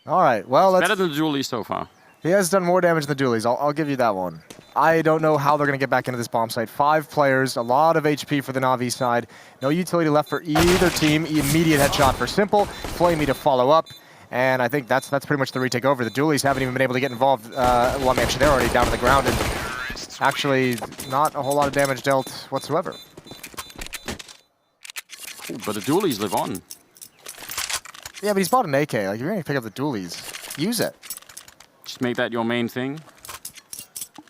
All right, well, better than the dually so far. He has done more damage than the dualies. I'll give you that one. I don't know how they're going to get back into this bomb site. 5 players, a lot of HP for the NaVi side. No utility left for either team. Immediate headshot for Simple. Flamey to follow up. And I think that's pretty much the retake over. The dualies haven't even been able to get involved. Well, I mean, actually, they're already down to the ground. And actually, not a whole lot of damage dealt whatsoever. Ooh, but the dualies live on. Yeah, but he's bought an AK. Like, you're going to pick up the dualies. Use it. Just make that your main thing.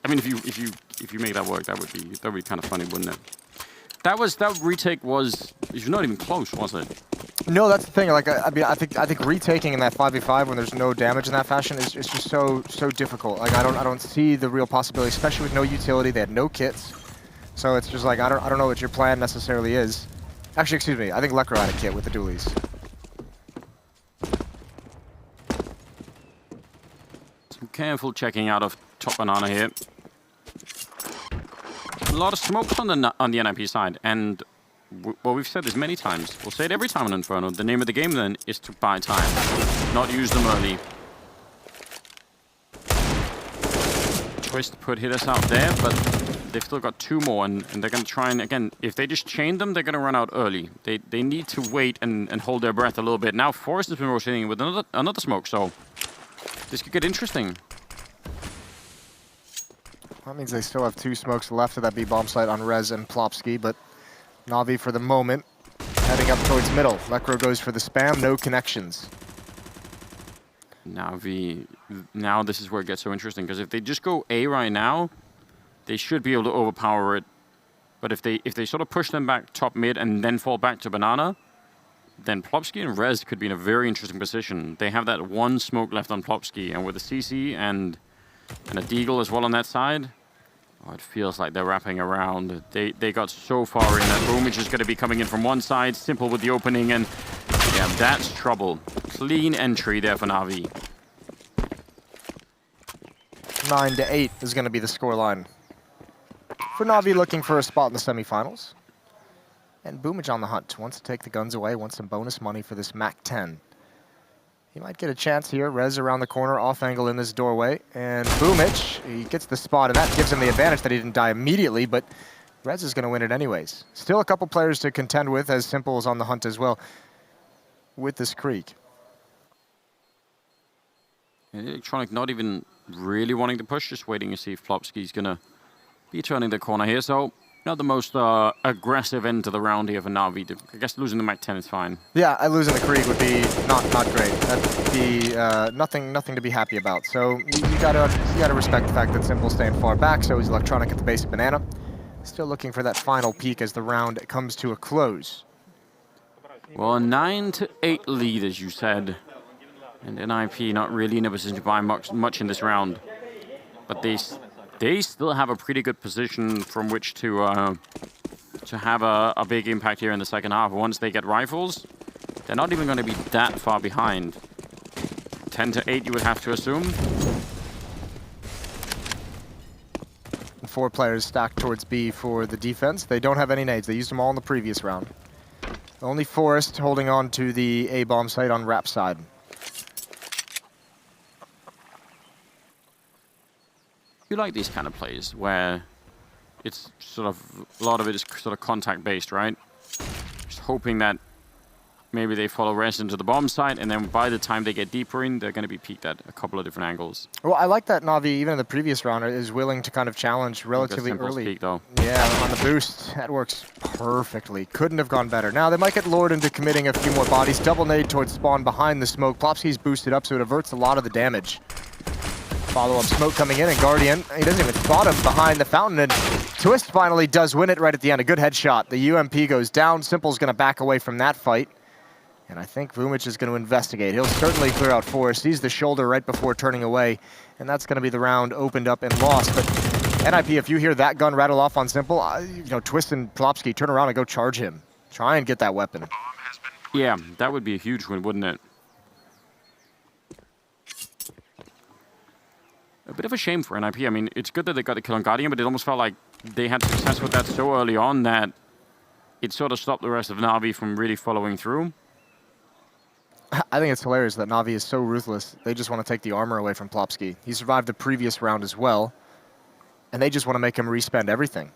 I mean, if you make that work, that would be kind of funny, wouldn't it? That retake was not even close, was it? No, that's the thing. Like, I mean, I think retaking in that 5v5 when there's no damage in that fashion is just so difficult. Like, I don't see the real possibility, especially with no utility. They had no kits, so it's just like I don't know what your plan necessarily is. Actually, excuse me. I think Lekro had a kit with the dualies. Some careful checking out of top banana here. A lot of smokes on the NiP side, and well, we've said this many times. We'll say it every time on Inferno. The name of the game then is to buy time, not use them early. Twist put hitters out there, but they've still got 2 more, and they're going to try and, again, if they just chain them, they're going to run out early. They need to wait and hold their breath a little bit. Now Forrest has been rotating with another smoke, so this could get interesting. That means they still have 2 smokes left of that B bomb site on Rez and Plopsky, but NaVi for the moment heading up towards middle. Lekro goes for the spam, no connections. NaVi, now this is where it gets so interesting, because if they just go A right now, they should be able to overpower it. But if they sort of push them back top mid and then fall back to banana, then Plopsky and Rez could be in a very interesting position. They have that 1 smoke left on Plopsky, and with a CC and a Deagle as well on that side, oh, it feels like they're wrapping around. They got so far in that Boomage is going to be coming in from one side, Simple with the opening, and yeah, that's trouble. Clean entry there for NaVi. 9-8 is going to be the scoreline for NaVi, looking for a spot in the semifinals. And Boomage on the hunt, wants to take the guns away, wants some bonus money for this MAC-10. He might get a chance here. Rez around the corner, off angle in this doorway. And Boomage, he gets the spot, and that gives him the advantage that he didn't die immediately, but Rez is going to win it anyways. Still a couple players to contend with, as Simple is on the hunt as well with this Creek. And Electronic not even really wanting to push, just waiting to see if Plopsky's going to be turning the corner here. So not the most aggressive end to the round here for NaVi. I guess losing the MAC-10 is fine. Yeah, losing the Krieg would be not great. That'd be nothing to be happy about. So you gotta respect the fact that Simple's staying far back. So he's Electronic at the base of banana. Still looking for that final peak as the round comes to a close. Well, a 9-8 lead, as you said, and NiP not really in a position to buy much in this round, but they still have a pretty good position from which to have a big impact here in the second half. Once they get rifles, they're not even going to be that far behind. 10-8, you would have to assume. 4 players stacked towards B for the defense. They don't have any nades. They used them all in the previous round. Only Forrest holding on to the A bomb site on Rap side. You like these kind of plays where it's sort of, a lot of it is sort of contact based, right? Just hoping that maybe they follow Rez into the bomb site, and then by the time they get deeper in, they're going to be peaked at a couple of different angles. Well, I like that NaVi, even in the previous round, is willing to kind of challenge relatively early. Peak, though. Yeah, on the boost. That works perfectly. Couldn't have gone better. Now, they might get lured into committing a few more bodies. Double nade towards spawn behind the smoke. Plopsky's boosted up, so it averts a lot of the damage. Follow-up smoke coming in, and Guardian, he doesn't even spot him behind the fountain, and Twist finally does win it right at the end. A good headshot. The UMP goes down. Simple's going to back away from that fight. And I think Vumich is going to investigate. He'll certainly clear out four. Sees the shoulder right before turning away. And that's going to be the round opened up and lost. But NiP, if you hear that gun rattle off on Simple, you know, Twist and Plopsky turn around and go charge him. Try and get that weapon. Yeah, that would be a huge win, wouldn't it? A bit of a shame for NiP. I mean, it's good that they got the kill on Guardian, but it almost felt like they had success with that so early on that it sort of stopped the rest of NaVi from really following through. I think it's hilarious that NaVi is so ruthless. They just want to take the armor away from Plopsky. He survived the previous round as well, and they just want to make him respend everything.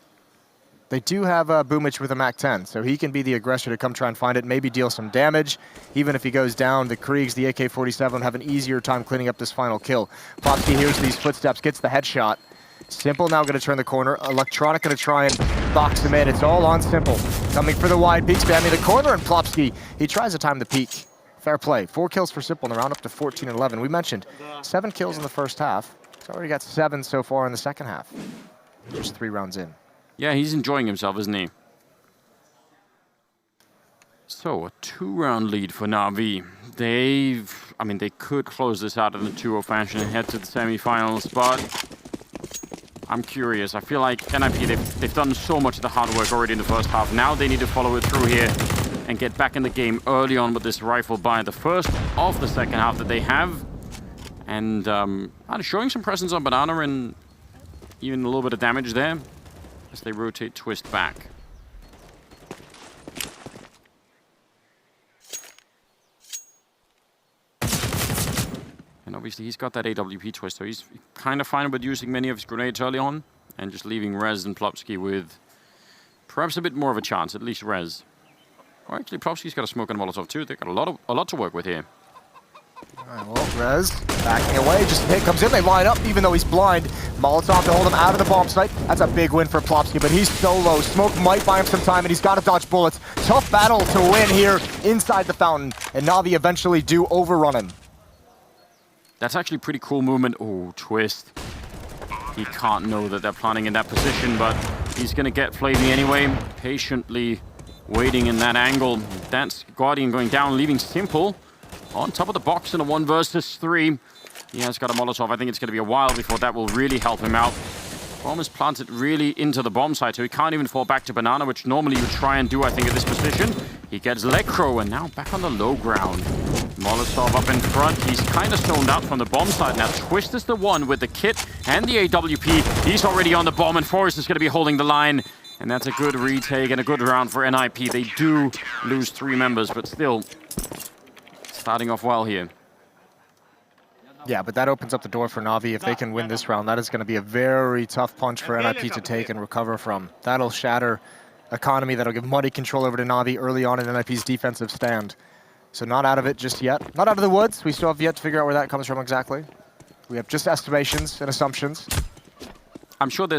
They do have Boomich with a MAC-10, so he can be the aggressor to come try and find it, maybe deal some damage. Even if he goes down, the Kriegs, the AK-47, have an easier time cleaning up this final kill. Plopsky hears these footsteps, gets the headshot. Simple now going to turn the corner. Electronic going to try and box him in. It's all on Simple. Coming for the wide peek, spamming the corner, and Plopsky, he tries to time the peek. Fair play. 4 kills for Simple in the round, up to 14 and 11. We mentioned 7 kills in the first half. He's already got 7 so far in the second half. Just 3 rounds in. Yeah, he's enjoying himself, isn't he? So, a 2-round lead for NaVi. They could close this out in a 2-0 fashion and head to the semi-finals, but I'm curious. I feel like NiP, they've done so much of the hard work already in the first half. Now they need to follow it through here and get back in the game early on with this rifle buy, the first of the second half that they have. And showing some presence on Banana and even a little bit of damage there as they rotate Twist back. And obviously he's got that AWP Twist, so he's kind of fine with using many of his grenades early on and just leaving Rez and Plopsky with perhaps a bit more of a chance, at least Rez. Or actually, Plopsky's got a smoke and Molotov too. They've got a lot to work with here. All right, well, Rez backing away, just a hit comes in, they line up even though he's blind. Molotov to hold him out of the bomb site. That's a big win for Plopsky, but he's so low. Smoke might buy him some time, and he's got to dodge bullets. Tough battle to win here inside the fountain, and NaVi eventually do overrun him. That's actually pretty cool movement. Oh, Twist. He can't know that they're planning in that position, but he's going to get Flavy anyway, patiently waiting in that angle. That's Guardian going down, leaving Simple on top of the box in a 1 versus 3. He has got a Molotov. I think it's going to be a while before that will really help him out. Bomb is planted really into the bomb site, so he can't even fall back to Banana, which normally you would try and do, I think, at this position. He gets Lecro, and now back on the low ground. Molotov up in front. He's kind of stoned out from the bomb site. Now Twist is the one with the kit and the AWP. He's already on the bomb, and Forrest is going to be holding the line. And that's a good retake and a good round for NiP. They do lose 3 members, but still starting off well here. Yeah, but that opens up the door for NaVi. If they can win this round, that is going to be a very tough punch for NiP to take and recover from. That'll shatter economy. That'll give muddy control over to NaVi early on in NiP's defensive stand. So not out of it just yet. Not out of the woods. We still have yet to figure out where that comes from exactly. We have just estimations and assumptions. I'm sure there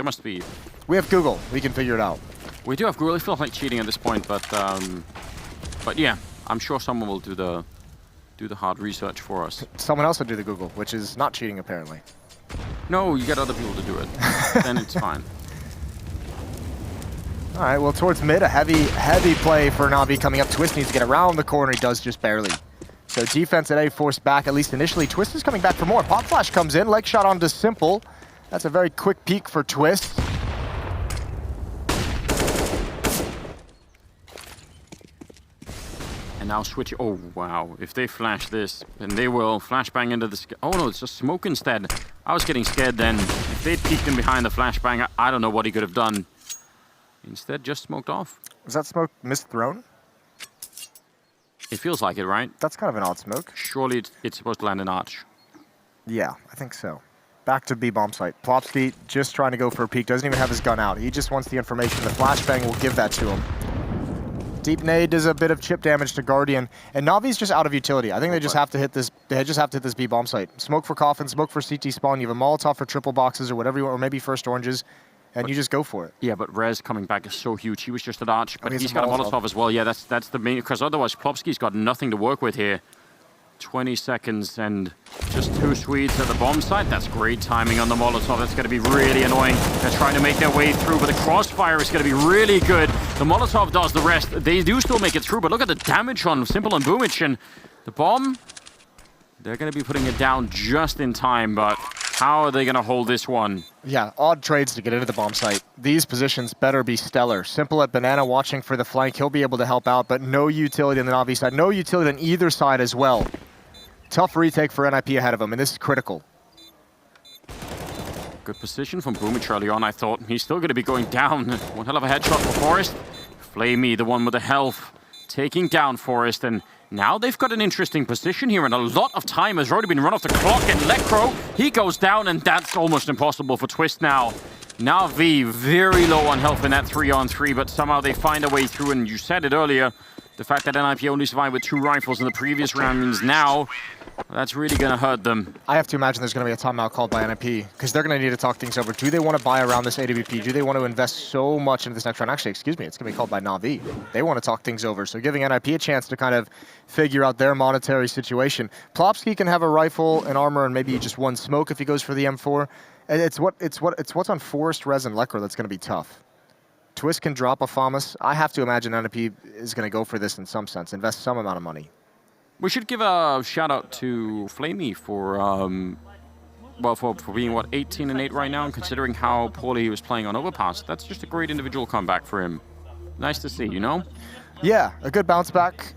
must be. We have Google. We can figure it out. We do have Google. It feels like cheating at this point, but yeah, I'm sure someone will do the hard research for us. Someone else will do the Google, which is not cheating apparently. No, you get other people to do it. Then it's fine. All right, well, towards mid, a heavy play for NaVi coming up. Twist needs to get around the corner. He does just barely. So defense at A forced back, at least initially. Twist is coming back for more. Pop flash comes in, leg shot onto Simple. That's a very quick peek for Twist. And now switch. Oh, wow. If they flash this, then they will flashbang into the... Oh, no, it's just smoke instead. I was getting scared then. If they'd peeked him behind the flashbang, I don't know what he could have done. Instead, just smoked off. Was that smoke misthrown? It feels like it, right? That's kind of an odd smoke. Surely it's supposed to land in arch. Yeah, I think so. Back to B bomb site. Plopsky just trying to go for a peek. Doesn't even have his gun out. He just wants the information. The flashbang will give that to him. Deep nade does a bit of chip damage to Guardian, and Navi's just out of utility. I think they just have to hit this. They just have to hit this B bomb site. Smoke for coffin, smoke for CT spawn. You have a Molotov for triple boxes or whatever you want, or maybe first oranges, and you just go for it. Yeah, but Rez coming back is so huge. He was just at Arch, but he's got a Molotov as well. Yeah, that's the main, because otherwise Plopski's got nothing to work with here. 20 seconds and just 2 Swedes at the bomb site. That's great timing on the Molotov. That's going to be really annoying. They're trying to make their way through, but the crossfire is going to be really good. The Molotov does the rest. They do still make it through, but look at the damage on Simple and Boomich. And the bomb, they're going to be putting it down just in time, but how are they going to hold this one? Yeah, odd trades to get into the bomb site. These positions better be stellar. Simple at Banana watching for the flank. He'll be able to help out, but no utility on the Navi side. No utility on either side as well. Tough retake for NiP ahead of him, and this is critical. Good position from Boomich early on, I thought. He's still going to be going down. One hell of a headshot for Forest. Flamey, the one with the health, taking down Forest, and now they've got an interesting position here, and a lot of time has already been run off the clock, and Lekro, he goes down, and that's almost impossible for Twist now. NaVi very low on health in that 3-on-3, but somehow they find a way through, and you said it earlier, the fact that NiP only survived with 2 rifles in the previous round means now that's really going to hurt them. I have to imagine there's going to be a timeout called by NiP, because they're going to need to talk things over. Do they want to buy around this AWP? Do they want to invest so much into this next round? Actually, excuse me, it's going to be called by NaVi. They want to talk things over, so giving NiP a chance to kind of figure out their monetary situation. Plopski can have a rifle and armor and maybe just 1 smoke if he goes for the M4. It's what's on Forest, Rez, and Lekro that's going to be tough. Twist can drop a FAMAS. I have to imagine NiP is going to go for this in some sense, invest some amount of money. We should give a shout out to Flamey for, well, for being, what, 18 and 8 right now, and considering how poorly he was playing on Overpass. That's just a great individual comeback for him. Nice to see, you know? Yeah, a good bounce back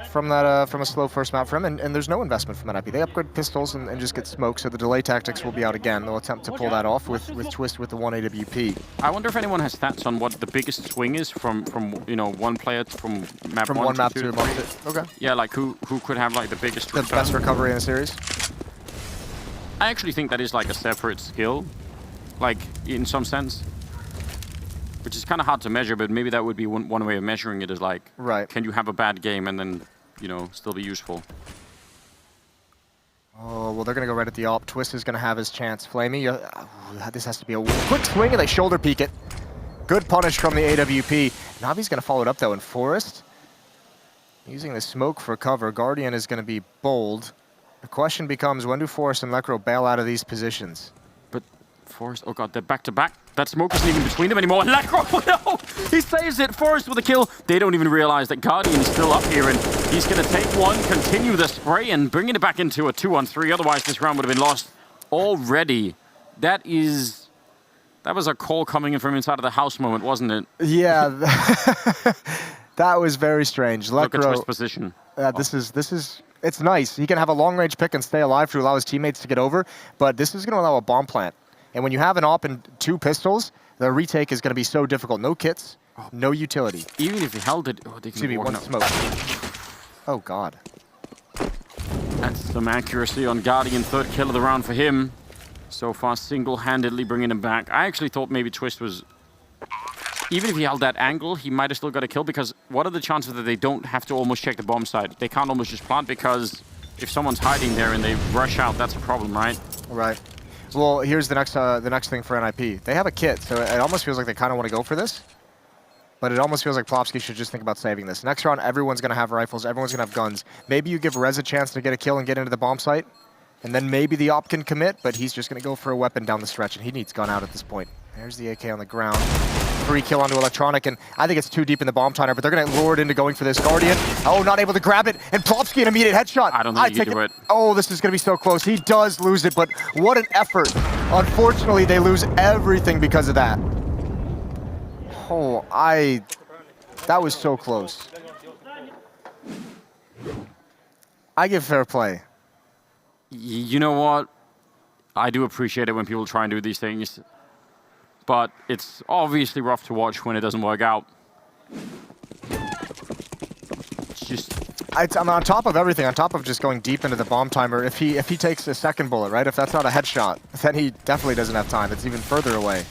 from that from a slow first map for him, and there's no investment from NiP. They upgrade pistols and just get smoked, so the delay tactics will be out again. They'll attempt to pull that off with Twist with the 1 AWP. I wonder if anyone has stats on what the biggest swing is from you know, one player from map from 1 one map to to 2 a 3. Okay. Yeah, like who could have like the biggest The best recovery in a series? I actually think that is like a separate skill, like in some sense. Which is kind of hard to measure, but maybe that would be one way of measuring it, is like, right, can you have a bad game and then, you know, still be useful? Oh, well, they're going to go right at the AWP. Twist is going to have his chance. Flamey, this has to be a quick swing, and they shoulder peek it. Good punish from the AWP. Navi's going to follow it up, though, in Forest. Using the smoke for cover. Guardian is going to be bold. The question becomes, when do Forest and Lekro bail out of these positions? But Forest, oh god, they're back-to-back. That smoke isn't even between them anymore. And Lekro, no! He saves it. Forest with a kill. They don't even realize that Guardian is still up here, and he's going to take one, continue the spray, and bringing it back into a 2-on-3. Otherwise, this round would have been lost already. That was a call coming in from inside of the house moment, wasn't it? Yeah, that was very strange. Lekro, look at Twist position. This is. It's nice. He can have a long-range pick and stay alive to allow his teammates to get over, but this is going to allow a bomb plant. And when you have an AWP and 2 pistols, the retake is going to be so difficult. No kits, no utility. Even if he held it, oh, they can be 1 smoke. Oh, God. That's some accuracy on Guardian. 3rd kill of the round for him. So far, single-handedly bringing him back. I actually thought maybe Twist was... Even if he held that angle, he might have still got a kill, because what are the chances that they don't have to almost check the bomb site? They can't almost just plant, because if someone's hiding there and they rush out, that's a problem, right? Right. Well, here's the next thing for NiP. They have a kit, so it almost feels like they kind of want to go for this. But it almost feels like Plopski should just think about saving this. Next round, everyone's going to have rifles, everyone's going to have guns. Maybe you give Rez a chance to get a kill and get into the bomb site, and then maybe the AWP can commit, but he's just going to go for a weapon down the stretch, and he needs gun out at this point. There's the AK on the ground. 3 kill onto Electronic, and I think it's too deep in the bomb timer, but they're going to lure it into going for this Guardian. Oh, not able to grab it, and Plopski an immediate headshot. I don't think he can do it. Oh, this is going to be so close. He does lose it, but what an effort. Unfortunately, they lose everything because of that. Oh, that was so close. I give fair play. You know what? I do appreciate it when people try and do these things. But it's obviously rough to watch when it doesn't work out. It's just... I'm on top of everything, on top of just going deep into the bomb timer. If he takes a second bullet, right? If that's not a headshot, then he definitely doesn't have time. It's even further away.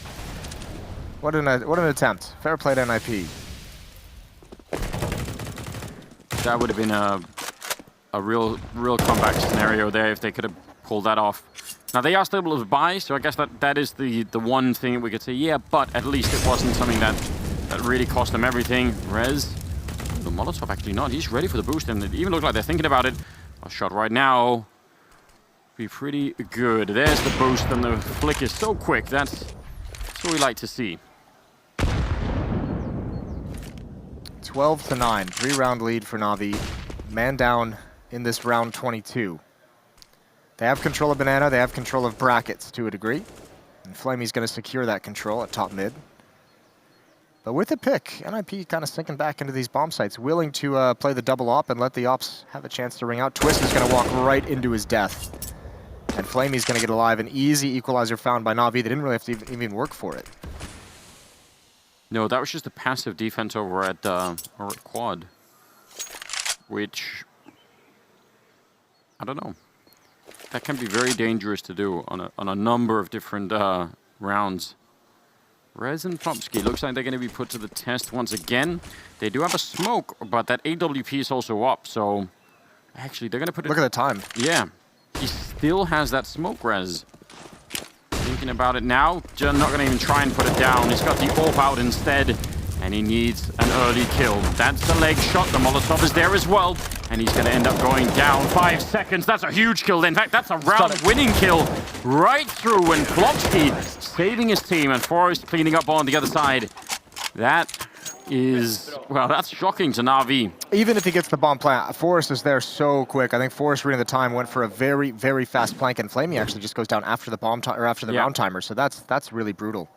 What an attempt. Fair play to NiP. That would have been a real comeback scenario there if they could have pulled that off. Now they are still able to buy, so I guess that is the one thing that we could say, yeah, but at least it wasn't something that really cost them everything. Rez, the Molotov actually not. He's ready for the boost, and it even looked like they're thinking about it. A shot right now be pretty good. There's the boost, and the flick is so quick. That's what we like to see. 12-9, 3-round lead for NaVi. Man down in this round 22. They have control of Banana, they have control of brackets to a degree. And Flamey's going to secure that control at top mid. But with the pick, NiP kind of sinking back into these bomb sites, willing to play the double op and let the ops have a chance to ring out. Twist is going to walk right into his death. And Flamey's going to get alive. An easy equalizer found by NaVi. They didn't really have to even work for it. No, that was just a passive defense over at quad, which, I don't know. That can be very dangerous to do on a number of different rounds. Rez and Popsky, looks like they're going to be put to the test once again. They do have a smoke, but that AWP is also up, so actually they're going to put it... Look at the time. Yeah. He still has that smoke, Rez. Thinking about it now, not going to even try and put it down. He's got the AWP out instead, and he needs an early kill. That's the leg shot. The Molotov is there as well, and he's going to end up going down. 5 seconds. That's a huge kill. In fact, that's a round-winning kill right through, and Plopsky saving his team, and Forrest cleaning up on the other side. That is, well, that's shocking to NaVi. Even if he gets the bomb plant, Forrest is there so quick. I think Forrest reading the time went for a very, very fast plank, and Flamey actually just goes down after the bomb or after the round timer. So that's really brutal.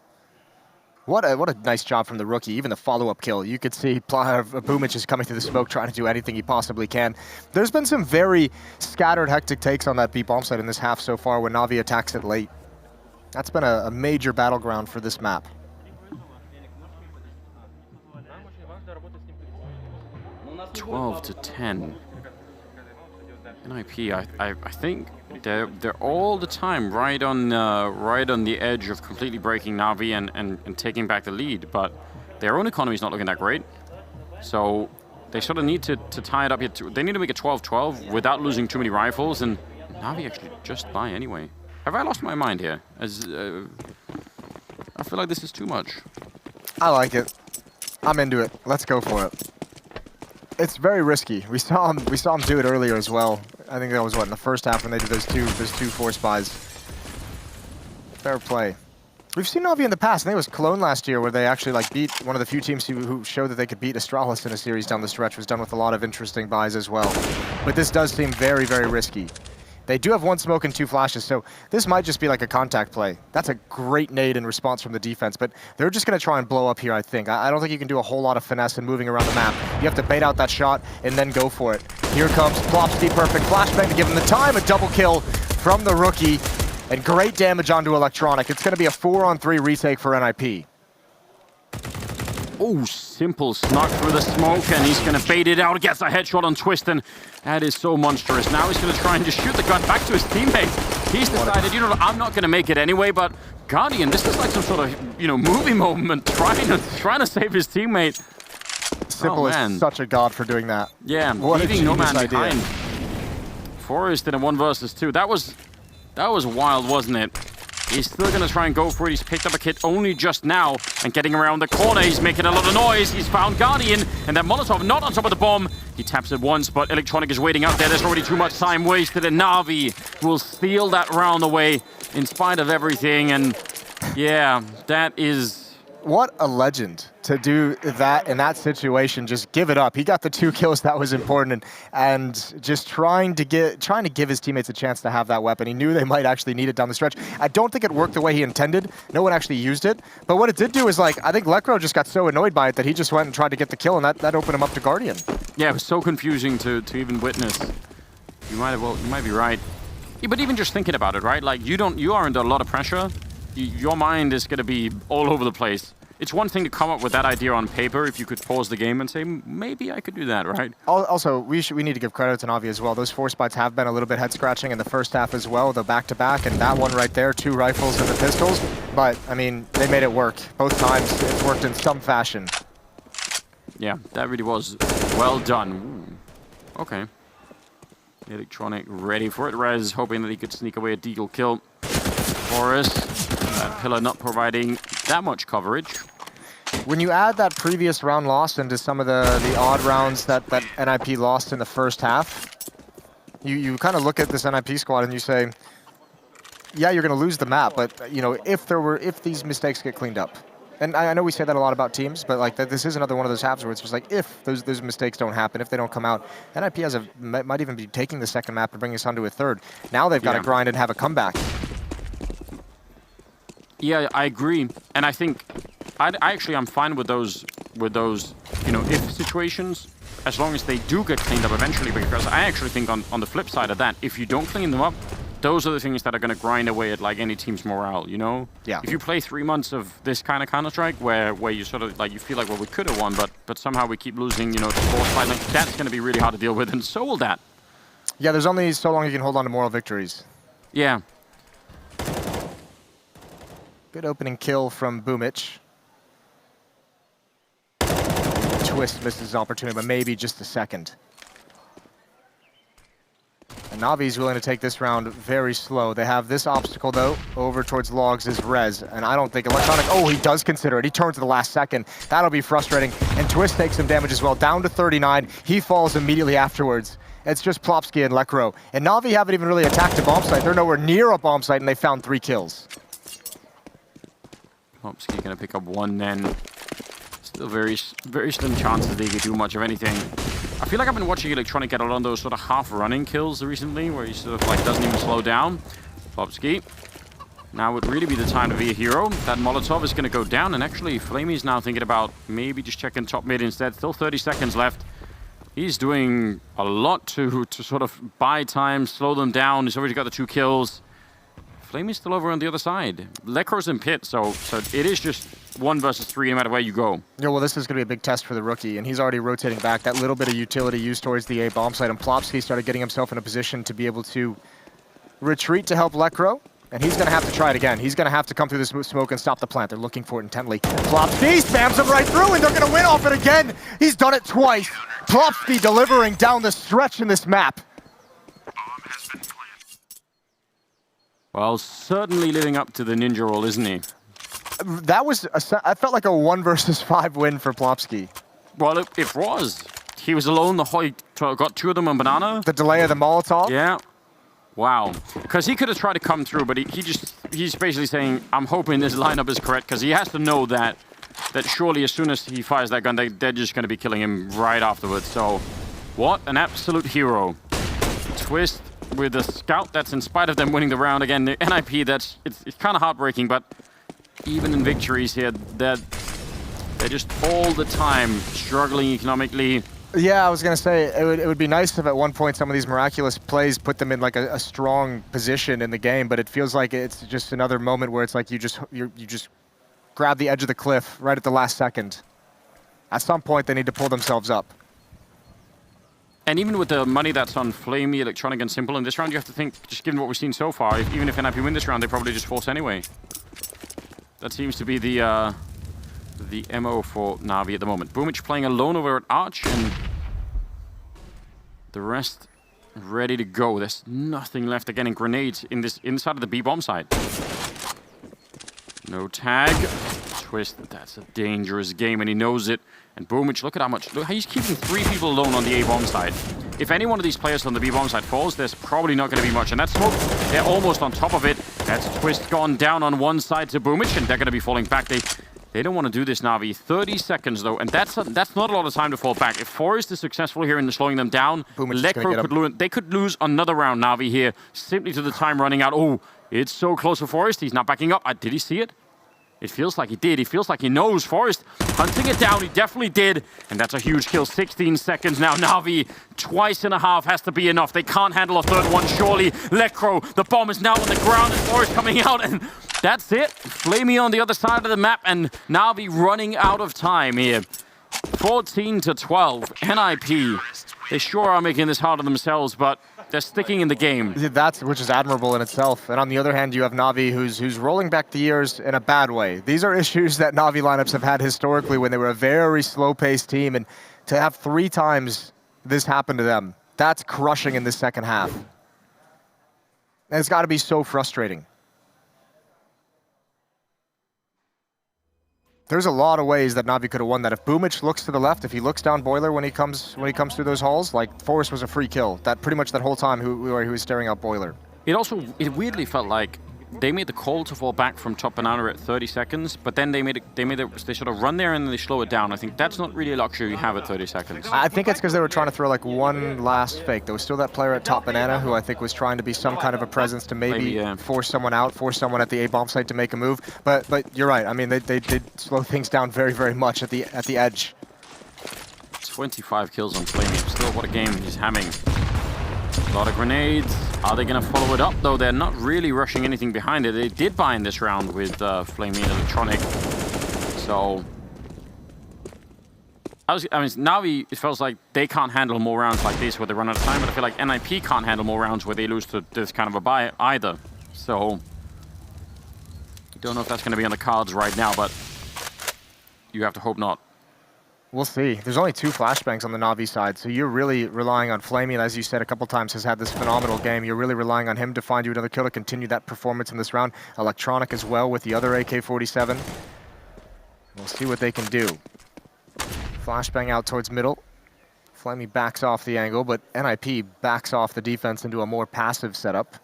What a nice job from the rookie. Even the follow-up kill, you could see Boomich is coming through the smoke, trying to do anything he possibly can. There's been some very scattered, hectic takes on that B bomb site in this half so far when NaVi attacks it late. That's been a major battleground for this map. 12-10. NiP, I think they're all the time right on the edge of completely breaking NaVi and taking back the lead, but their own economy is not looking that great. So they sort of need to tie it up here. They need to make it 12-12 without losing too many rifles, and NaVi actually just buy anyway. Have I lost my mind here? I feel like this is too much. I like it. I'm into it. Let's go for it. It's very risky. We saw him do it earlier as well. I think that was what, in the first half when they did those two force buys. Fair play. We've seen NaVi in the past. I think it was Cologne last year where they actually like beat one of the few teams who showed that they could beat Astralis in a series down the stretch. It was done with a lot of interesting buys as well. But this does seem very, very risky. They do have 1 smoke and 2 flashes, so this might just be like a contact play. That's a great nade in response from the defense, but they're just going to try and blow up here, I think. I don't think you can do a whole lot of finesse and moving around the map. You have to bait out that shot and then go for it. Here comes Plopsky, perfect flashbang to give him the time. A double kill from the rookie, and great damage onto Electronic. It's going to be a 4-on-3 retake for NiP. Oh, simple snuck through the smoke, and he's going to bait it out. Gets a headshot on Twist, and that is so monstrous. Now he's going to try and just shoot the gun back to his teammate. He's decided, you know, I'm not going to make it anyway, but Guardian, this is like some sort of, you know, movie moment, trying to save his teammate. Simple is such a god for doing that. Yeah, leaving no man behind. Forrest in a 1 versus 2. That was wild, wasn't it? He's still going to try and go for it. He's picked up a kit only just now, and getting around the corner, he's making a lot of noise. He's found Guardian, and that Molotov not on top of the bomb. He taps it once, but Electronic is waiting out there. There's already too much time wasted, and NaVi will steal that round away in spite of everything. And yeah, that is... What a legend to do that in that situation. Just give it up. He got the 2 kills. That was important, and just trying to give his teammates a chance to have that weapon. He knew they might actually need it down the stretch. I don't think it worked the way he intended. No one actually used it, but what it did do is, like, I think Lekro just got so annoyed by it that he just went and tried to get the kill, and that opened him up to Guardian. Yeah, it was so confusing to even witness. You might be right. Yeah, but even just thinking about it, right? Like, you are under a lot of pressure. Your mind is going to be all over the place. It's one thing to come up with that idea on paper if you could pause the game and say, maybe I could do that, right? Also, we need to give credit to NaVi as well. Those force bites have been a little bit head-scratching in the first half as well, the back-to-back, and that one right there, 2 rifles and the pistols. But, I mean, they made it work. Both times, it worked in some fashion. Yeah, that really was well done. Ooh. Okay. Electronic ready for it. Rez hoping that he could sneak away a deagle kill. Forest, that pillar not providing that much coverage. When you add that previous round loss into some of the odd rounds that NiP lost in the first half, you kind of look at this NiP squad and you say, yeah, you're going to lose the map, but you know, if these mistakes get cleaned up. And I know we say that a lot about teams, but like this is another one of those halves where it's just like, if those mistakes don't happen, if they don't come out, NiP might even be taking the second map and bringing us onto a third. Now they've got to grind and have a comeback. Yeah, I agree, and I think I'm fine with those you know, if situations, as long as they do get cleaned up eventually. Because I actually think on the flip side of that, if you don't clean them up, those are the things that are going to grind away at like any team's morale, you know? Yeah. If you play 3 months of this kind of Counter-Strike where you sort of like, you feel like, well, we could have won, but somehow we keep losing, you know, to force fight, like, that's going to be really hard to deal with, and so will that. Yeah, there's only so long you can hold on to moral victories. Yeah. Good opening kill from Boomich. Twist misses his opportunity, but maybe just a second. And NaVi's willing to take this round very slow. They have this obstacle, though, over towards Logs is Rez. And I don't think Electronic... Oh, he does consider it. He turns to the last second. That'll be frustrating. And Twist takes some damage as well, down to 39. He falls immediately afterwards. It's just Plopsky and Lekro. And Navi haven't even really attacked a bomb site. They're nowhere near a bomb site, and they found 3 kills. Plopsky gonna pick up 1 then. Still very slim chances they could do much of anything. I feel like I've been watching Electronic get a lot of those sort of half-running kills recently, where he sort of like doesn't even slow down. Plopsky. Now would really be the time to be a hero. That Molotov is going to go down, and actually Flamey's now thinking about maybe just checking top mid instead. Still 30 seconds left. He's doing a lot to sort of buy time, slow them down. He's already got the 2 kills. Flamey's still over on the other side. Lekro's in pit, so it is just 1 versus 3 no matter where you go. Yeah, well, this is going to be a big test for the rookie, and he's already rotating back. That little bit of utility used towards the A bomb site, and Plopsky started getting himself in a position to be able to retreat to help Lekro, and he's going to have to try it again. He's going to have to come through this smoke and stop the plant. They're looking for it intently. Plopsky spams him right through, and they're going to win off it again. He's done it twice. Plopsky delivering down the stretch in this map. Well, certainly living up to the ninja role, isn't he? That was, I felt like a 1 versus 5 win for Plopsky. Well, it was. He was alone the whole, he got 2 of them on Banana. The delay of the Molotov? Yeah. Wow. Because he could have tried to come through, but he's basically saying, I'm hoping this lineup is correct, because he has to know that surely as soon as he fires that gun, they're just going to be killing him right afterwards. So, what an absolute hero. Twist with a scout that's in spite of them winning the round again. The NiP, it's kind of heartbreaking, but even in victories here, they're just all the time struggling economically. Yeah, I was going to say, it would be nice if at one point some of these miraculous plays put them in like a strong position in the game, but it feels like it's just another moment where it's like you just grab the edge of the cliff right at the last second. At some point, they need to pull themselves up. And even with the money that's on Flamey, Electronic, and Simple in this round, you have to think, just given what we've seen so far, even if NiP win this round, they probably just force anyway. That seems to be the MO for Navi at the moment. Boomich playing alone over at Arch, and the rest ready to go. There's nothing left again in grenades in this inside of the B bomb side. No tag. Twist. That's a dangerous game, and he knows it. And Boomich, look how he's keeping 3 people alone on the A bomb side. If any one of these players on the B bomb side falls, there's probably not going to be much. And that smoke, they're almost on top of it. That's Twist gone down on one side to Boomich, and they're going to be falling back. They don't want to do this, Navi. 30 seconds, though, and that's not a lot of time to fall back. If Forest is successful here in slowing them down, they could lose another round, Navi, here, simply to the time running out. Oh, it's so close for Forest. He's not backing up. Did he see it? It feels like he did. He feels like he knows. Forest hunting it down. He definitely did. And that's a huge kill. 16 seconds now. Navi, twice and a half has to be enough. They can't handle a third one, surely. Lekro, the bomb is now on the ground, and Forest coming out, and that's it. Flamey on the other side of the map, and Navi running out of time here. 14-12. NiP. They sure are making this hard on themselves, but they're sticking in the game. Which is admirable in itself. And on the other hand, you have Navi who's rolling back the years in a bad way. These are issues that Navi lineups have had historically when they were a very slow-paced team, and to have 3 times this happen to them, That's crushing in the second half. And it's got to be so frustrating. There's a lot of ways that Navi could have won that. If Boomich looks to the left, if he looks down Boiler when he comes through those halls, like Forrest was a free kill. That pretty much that whole time he was staring out Boiler. It weirdly felt like they made the call to fall back from top banana at 30 seconds, but then they sort of run there and then they slow it down. I think that's not really a luxury you have at 30 seconds. I think it's because they were trying to throw like one last fake. There was still that player at top banana who I think was trying to be some kind of a presence to maybe force someone out, force someone at the A bomb site to make a move. But you're right. I mean, they did slow things down very, very much at the edge. 25 kills on Flamey. Still, what a game he's having. A lot of grenades. Are they going to follow it up, though? They're not really rushing anything behind it. They did buy in this round with Flamey and Electronic. So, I mean, Navi, it feels like they can't handle more rounds like this where they run out of time, but I feel like NiP can't handle more rounds where they lose to this kind of a buy either. So, don't know if that's going to be on the cards right now, but you have to hope not. We'll see. There's only 2 flashbangs on the Navi side, so you're really relying on Flamey, and as you said a couple times, has had this phenomenal game. You're really relying on him to find you another kill to continue that performance in this round. Electronic as well with the other AK-47. We'll see what they can do. Flashbang out towards middle. Flamey backs off the angle, but NiP backs off the defense into a more passive setup.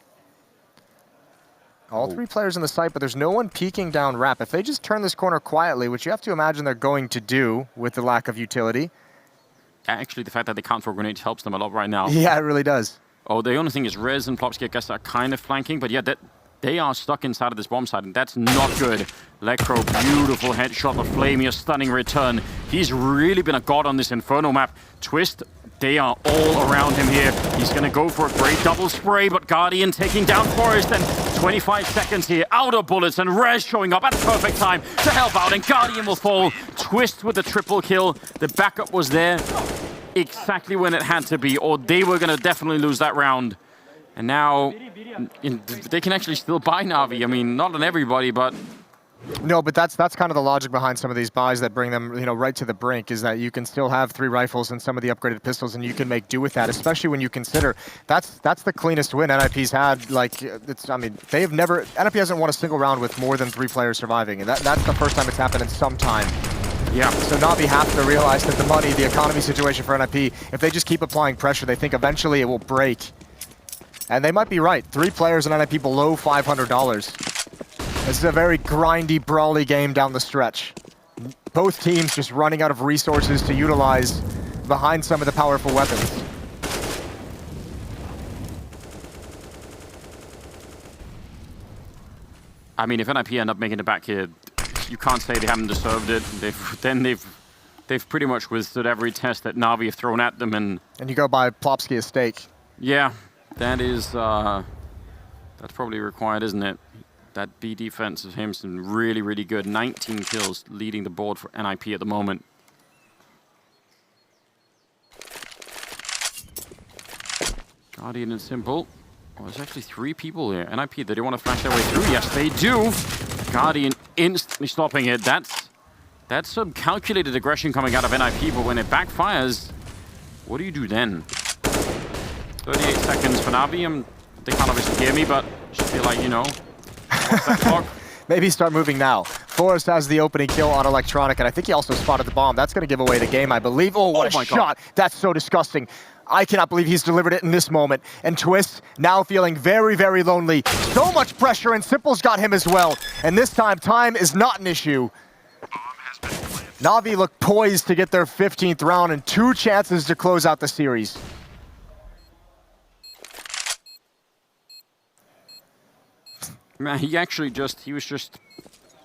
All 3 players in the site, but there's no one peeking down Rap. If they just turn this corner quietly, which you have to imagine they're going to do with the lack of utility. Actually, the fact that they can't throw grenades helps them a lot right now. Yeah, it really does. Oh, the only thing is Rez and Plopsky, I guess, are kind of flanking, but yeah, they are stuck inside of this bomb site, and that's not good. Lecro, beautiful headshot, but Flamey, a stunning return. He's really been a god on this Inferno map. Twist, they are all around him here. He's going to go for a great double spray, but Guardian taking down Forrest, and 25 seconds here, out of bullets, and Rez showing up at the perfect time to help out, and Guardian will fall. Twist with the triple kill. The backup was there exactly when it had to be, or they were going to definitely lose that round. And now they can actually still buy Navi. I mean, not on everybody, but... No, but that's kind of the logic behind some of these buys that bring them, right to the brink, is that you can still have 3 rifles and some of the upgraded pistols, and you can make do with that, especially when you consider that's the cleanest win NiP's had. Like, I mean, NiP hasn't won a single round with more than 3 players surviving, and that's the first time it's happened in some time. Yeah, so Navi have to realize that the money, the economy situation for NiP, if they just keep applying pressure, they think eventually it will break. And they might be right. 3 players in NiP below $500. This is a very grindy, brawly game down the stretch. Both teams just running out of resources to utilize behind some of the powerful weapons. I mean, if NiP end up making it back here, you can't say they haven't deserved it. They've pretty much withstood every test that Navi have thrown at them, and you go buy Plopsky a steak. Yeah, that is that's probably required, isn't it? That B defense of him's been really, really good. 19 kills leading the board for NiP at the moment. Guardian and Simple. Oh, there's actually 3 people here. NiP, they do want to flash their way through. Yes, they do. Guardian instantly stopping it. That's some calculated aggression coming out of NiP, but when it backfires, what do you do then? 38 seconds for Navi. They can't obviously hear me, but should feel like, Maybe start moving now. Forrest has the opening kill on Electronic, and I think he also spotted the bomb. That's going to give away the game, I believe. Oh, what a shot. God. That's so disgusting. I cannot believe he's delivered it in this moment. And Twist now feeling very, very lonely. So much pressure, and Simple's got him as well. And this time is not an issue. Navi look poised to get their 15th round and 2 chances to close out the series. Man, he was just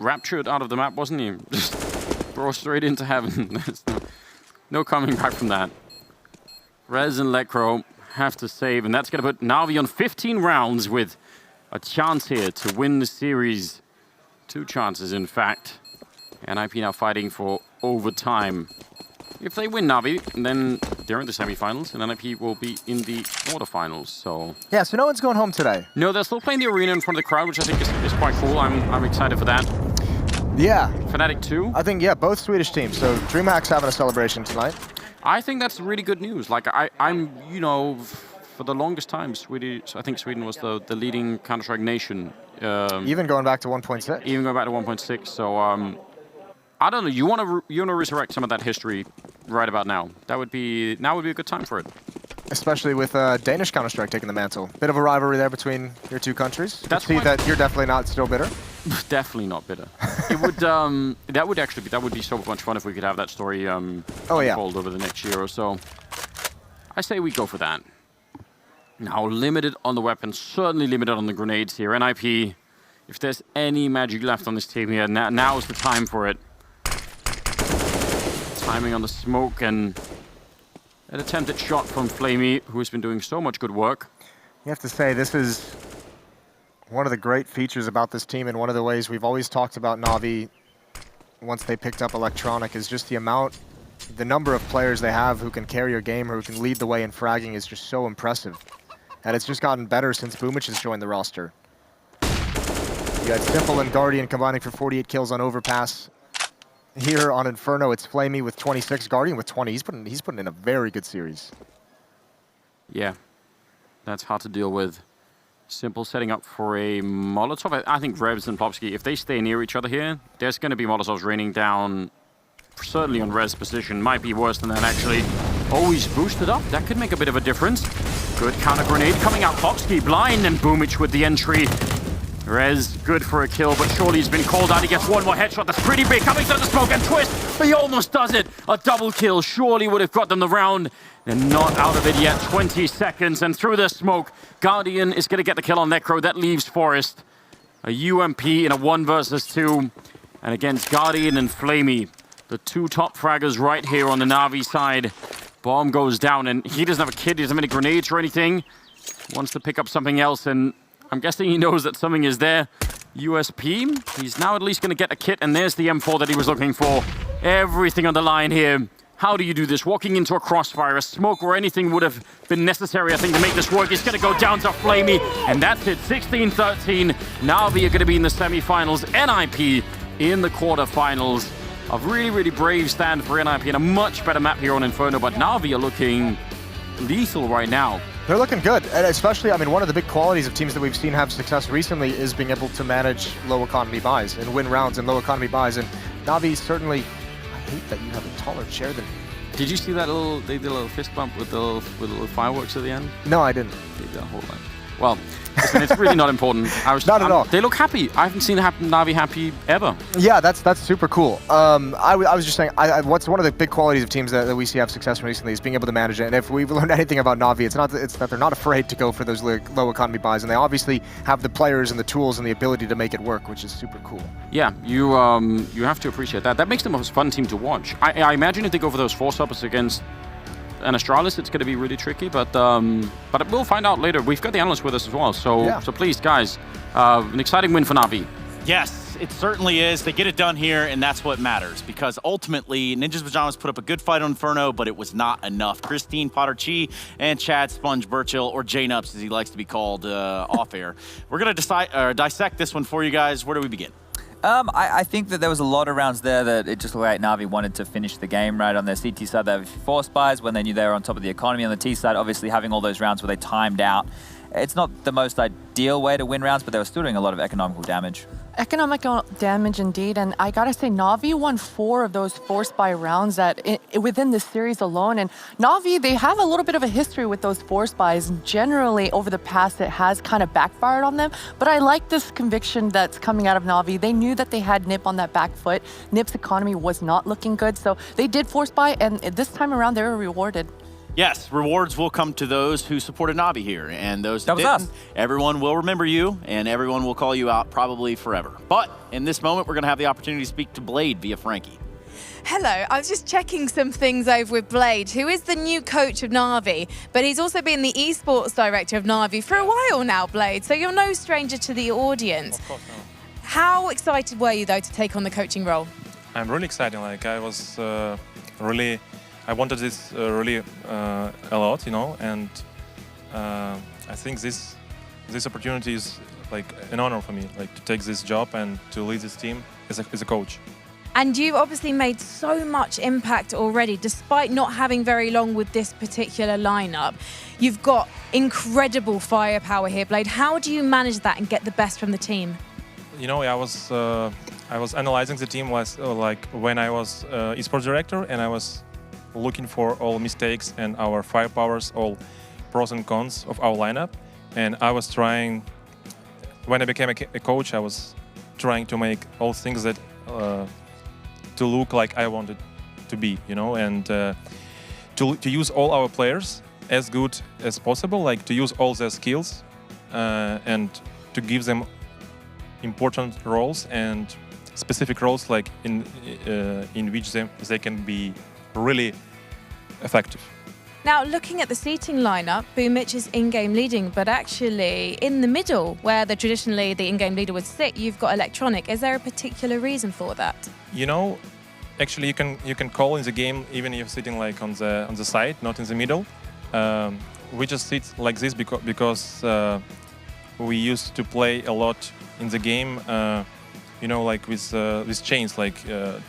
raptured out of the map, wasn't he? Just brought straight into heaven. There's no coming back from that. Rez and Lecro have to save, and that's going to put Navi on 15 rounds with a chance here to win the series. 2 chances, in fact. NiP now fighting for overtime. If they win Navi, then they're in the semifinals, and NiP will be in the quarterfinals. So yeah, so no one's going home today. No, they're still playing the arena in front of the crowd, which I think is quite cool. I'm excited for that. Yeah. Fnatic 2? I think, yeah, both Swedish teams. So DreamHack's having a celebration tonight. I think that's really good news. Like, I'm, you know, for the longest time, I think Sweden was the leading Counter-Strike nation. Even going back to 1.6. Even going back to 1.6. So, I don't know. You want to resurrect some of that history right about now. Now would be a good time for it. Especially with Danish Counter-Strike taking the mantle. Bit of a rivalry there between your two countries. That's see that you're definitely not still bitter. Definitely not bitter. It would that would be so much fun if we could have that story unfold over the next year or so. I say we go for that. Now limited on the weapons, certainly limited on the grenades here. NiP, if there's any magic left on this team here, now's the time for it. Timing on the smoke and an attempted shot from Flamey, who has been doing so much good work. You have to say, this is one of the great features about this team, and one of the ways we've always talked about NaVi once they picked up Electronic is just the number of players they have who can carry your game or who can lead the way in fragging is just so impressive. And it's just gotten better since BO3 has joined the roster. You had Simple and Guardian combining for 48 kills on Overpass. Here on Inferno, it's Flamey with 26, Guardian with 20. He's putting in a very good series. Yeah, that's hard to deal with. Simple setting up for a Molotov. I think Revs and Plopsky, if they stay near each other here, there's going to be Molotovs raining down, certainly on Revs' position. Might be worse than that, actually. Oh, he's boosted up. That could make a bit of a difference. Good counter grenade coming out. Plopsky blind and BO3 with the entry. Rez, good for a kill, but surely he's been called out. He gets one more headshot. That's pretty big. Coming through the smoke and twist. But he almost does it. A double kill surely would have got them the round. They're not out of it yet. 20 seconds and through the smoke. Guardian is going to get the kill on Necro. That leaves Forest. A UMP in a 1 versus 2. And against Guardian and Flamey, the two top fraggers right here on the NaVi side. Bomb goes down and he doesn't have a kit. He doesn't have any grenades or anything. Wants to pick up something else and I'm guessing he knows that something is there. USP. He's now at least going to get a kit, and there's the M4 that he was looking for. Everything on the line here. How do you do this? Walking into a crossfire, a smoke, or anything would have been necessary, I think, to make this work. He's going to go down to Flamey, and that's it. 16-13. NaVi are going to be in the semifinals. NiP in the quarterfinals. A really, really brave stand for NiP and a much better map here on Inferno, but NaVi are looking lethal right now. They're looking good, and especially, I mean, one of the big qualities of teams that we've seen have success recently is being able to manage low economy buys and win rounds in low economy buys, and NaVi certainly, I hate that you have a taller chair than me. Did you see that they did a little fist bump with the little fireworks at the end? No, I didn't. They did a whole lot. Well, listen, it's really not important. Not at all. They look happy. I haven't seen NaVi happy ever. Yeah, that's super cool. I was just saying, what's one of the big qualities of teams that we see have success recently is being able to manage it. And if we've learned anything about NaVi, it's that they're not afraid to go for those low economy buys, and they obviously have the players and the tools and the ability to make it work, which is super cool. Yeah, you have to appreciate that. That makes them a fun team to watch. I imagine if they go for those force-uppers against an Astralis, it's going to be really tricky, but we'll find out later. We've got the analyst with us as well, so please, guys, an exciting win for NaVi. Yes, it certainly is. They get it done here, and that's what matters, because ultimately, Ninja's Pajamas put up a good fight on Inferno, but it was not enough. Christine Potter-Chi and Chad Sponge Burchill, or J-Nups as he likes to be called off air. We're going to dissect this one for you guys. Where do we begin? I think that there was a lot of rounds there that it just looked like NaVi wanted to finish the game, right? On their CT side, they have 4 spies when they knew they were on top of the economy. On the T side, obviously having all those rounds where they timed out. It's not the most ideal way to win rounds, but they were still doing a lot of economical damage. Economical damage indeed, and I gotta say, NaVi won 4 of those 4 spy rounds within this series alone. And NaVi, they have a little bit of a history with those 4 spies. Generally, over the past, it has kind of backfired on them. But I like this conviction that's coming out of NaVi. They knew that they had NiP on that back foot. NiP's economy was not looking good, so they did 4 spy, and this time around, they were rewarded. Yes, rewards will come to those who supported NaVi here, and those that didn't, everyone will remember you, and everyone will call you out probably forever. But in this moment, we're going to have the opportunity to speak to Blade via Frankie. Hello, I was just checking some things over with Blade, who is the new coach of NaVi, but he's also been the esports director of NaVi for a while now, Blade, so you're no stranger to the audience. Of course not. How excited were you, though, to take on the coaching role? I'm really excited. Like, I was I wanted this really a lot, you know, and I think this opportunity is like an honor for me, like to take this job and to lead this team as a coach. And you've obviously made so much impact already, despite not having very long with this particular lineup. You've got incredible firepower here, Blade. How do you manage that and get the best from the team? You know, I was analyzing the team like when I was esports director, and I was looking for all mistakes and our firepowers, all pros and cons of our lineup. And I was trying, when I became a coach, I was trying to make all things that to look like I wanted to be, you know, and to use all our players as good as possible, like to use all their skills and to give them important roles and specific roles, like in which they can be really effective. Now, looking at the seating lineup, Boomich is in-game leading, but actually in the middle, where traditionally the in-game leader would sit, you've got Electronic. Is there a particular reason for that? You know, actually you can call in the game even if you're sitting like on the side, not in the middle. We just sit like this because we used to play a lot in the game. You know, like with chains, like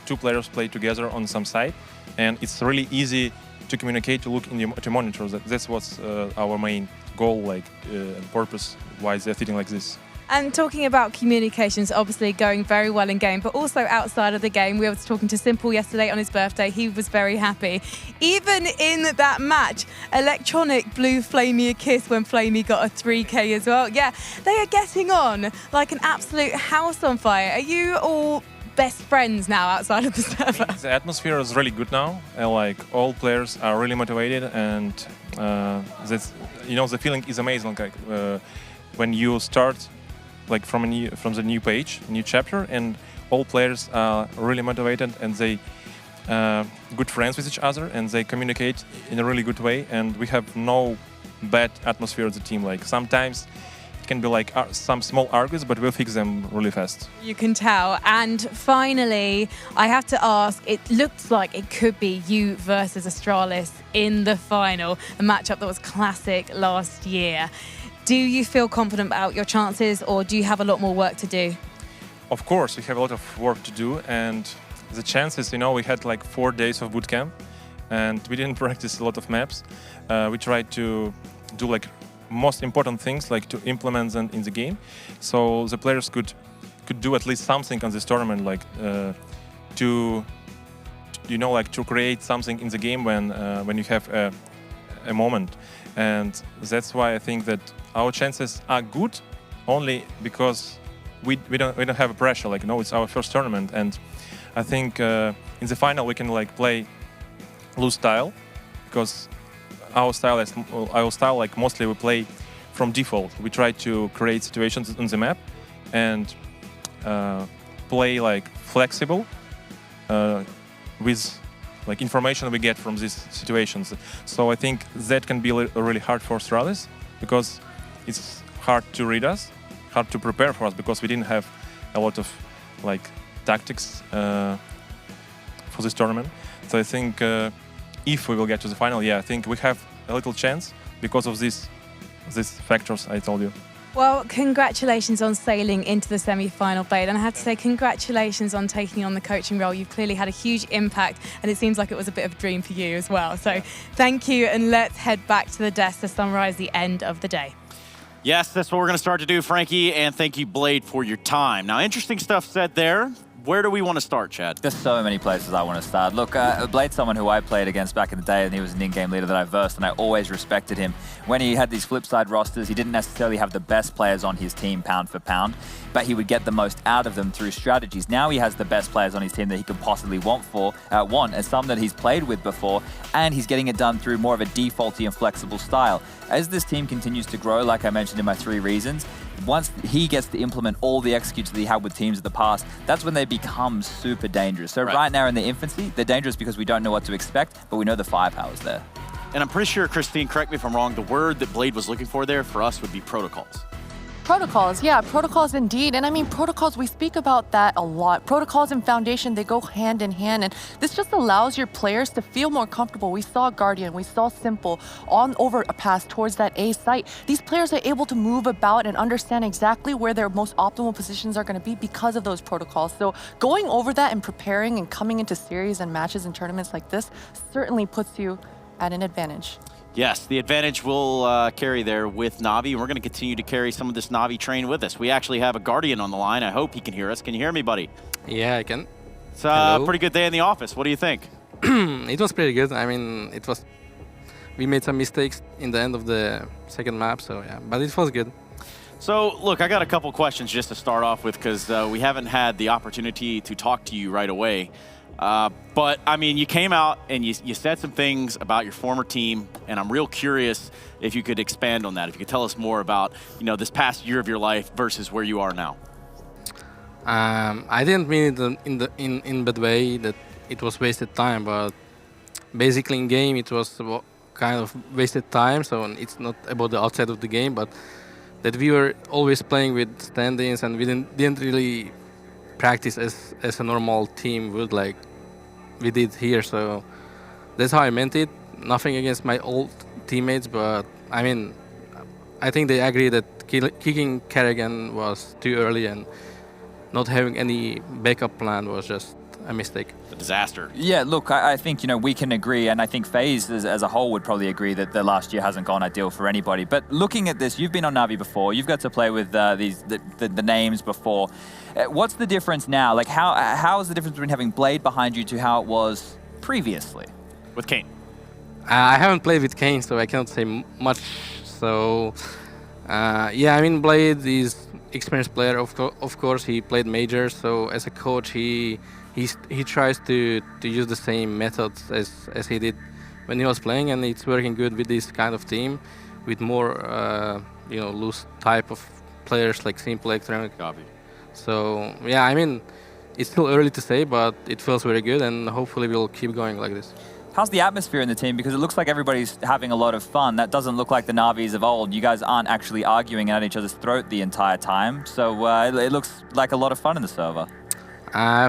two players play together on some side, and it's really easy to communicate, to look in the monitors. That's what's our main goal, like and purpose why they're sitting like this. And talking about communications, obviously going very well in game, but also outside of the game. We were talking to Simple yesterday on his birthday. He was very happy. Even in that match, Electronic blew Flamey a kiss when Flamey got a 3K as well. Yeah, they are getting on like an absolute house on fire. Are you all best friends now outside of the server? The atmosphere is really good now. Like all players are really motivated, and that's, you know, the feeling is amazing. Like when you start like from the new page, new chapter, and all players are really motivated, and they good friends with each other, and they communicate in a really good way, and we have no bad atmosphere at the team. Like sometimes it can be like some small arguments, but we'll fix them really fast. You can tell. And finally, I have to ask, it looks like it could be you versus Astralis in the final, a matchup that was classic last year. Do you feel confident about your chances, or do you have a lot more work to do? Of course, we have a lot of work to do, and the chances, you know, we had like 4 days of bootcamp, and we didn't practice a lot of maps. We tried to do like most important things, like to implement them in the game, so the players could do at least something on this tournament, like to, you know, like to create something in the game when you have a moment. And that's why I think that our chances are good, only because we don't have a pressure. Like, no, it's our first tournament, and I think in the final we can like play loose style, because our style like mostly we play from default. We try to create situations on the map and play like flexible with like information we get from these situations. So I think that can be really hard for Astralis, because it's hard to read us, hard to prepare for us, because we didn't have a lot of like tactics for this tournament. So I think if we will get to the final, yeah, I think we have a little chance because of these factors I told you. Well, congratulations on sailing into the semi-final, Blade. And I have to say, congratulations on taking on the coaching role. You've clearly had a huge impact, and it seems like it was a bit of a dream for you as well. So thank you, and let's head back to the desk to summarize the end of the day. Yes, that's what we're going to start to do, Frankie, and thank you, Blade, for your time. Now, interesting stuff said there. Where do we want to start, Chad? There's so many places I want to start. Look, Blade's someone who I played against back in the day, and he was an in-game leader that I versed, and I always respected him. When he had these flip-side rosters, he didn't necessarily have the best players on his team pound for pound, but he would get the most out of them through strategies. Now he has the best players on his team that he could possibly want, and some that he's played with before, and he's getting it done through more of a defaulty and flexible style. As this team continues to grow, like I mentioned in my 3 reasons, once he gets to implement all the executes that he had with teams of the past, that's when they become super dangerous. So right now in their infancy, they're dangerous because we don't know what to expect, but we know the firepower's there. And I'm pretty sure, Christine, correct me if I'm wrong, the word that Blade was looking for there for us would be protocols. Protocols, yeah, protocols indeed. And I mean, protocols, we speak about that a lot. Protocols and foundation, they go hand in hand. And this just allows your players to feel more comfortable. We saw Guardian, we saw Simple on over a pass towards that A site. These players are able to move about and understand exactly where their most optimal positions are going to be because of those protocols. So going over that and preparing and coming into series and matches and tournaments like this certainly puts you at an advantage. Yes, the advantage will carry there with NaVi, and we're going to continue to carry some of this NaVi train with us. We actually have a Guardian on the line. I hope he can hear us. Can you hear me, buddy? Yeah, I can. It's a pretty good day in the office. What do you think? It was pretty good. I mean, we made some mistakes in the end of the second map, so yeah, but it was good. So, look, I got a couple questions just to start off with because we haven't had the opportunity to talk to you right away. But, I mean, you came out and you said some things about your former team, and I'm real curious if you could expand on that, if you could tell us more about, you know, this past year of your life versus where you are now. I didn't mean it in bad way that it was wasted time, but basically in game it was kind of wasted time, so it's not about the outside of the game, but that we were always playing with stand-ins and we didn't really practice as a normal team would, like we did here. So that's how I meant it. Nothing against my old teammates, but I mean, I think they agree that kicking Kerrigan was too early and not having any backup plan was just a mistake. A disaster. Yeah, look, I think, you know, we can agree, and I think FaZe as a whole would probably agree that the last year hasn't gone ideal for anybody. But looking at this, you've been on NaVi before, you've got to play with the names before. What's the difference now? Like, how is the difference between having Blade behind you to how it was previously? With Kane. I haven't played with Kane, so I cannot say much. So, yeah, I mean, Blade is experienced player, of course. He played majors, so as a coach, he tries to use the same methods as he did when he was playing, and it's working good with this kind of team, with more you know, loose type of players like Simple, Electronic. Copy. So yeah, I mean, it's still early to say, but it feels very good, and hopefully we'll keep going like this. How's the atmosphere in the team? Because it looks like everybody's having a lot of fun. That doesn't look like the Navis of old. You guys aren't actually arguing at each other's throat the entire time. So it looks like a lot of fun in the server.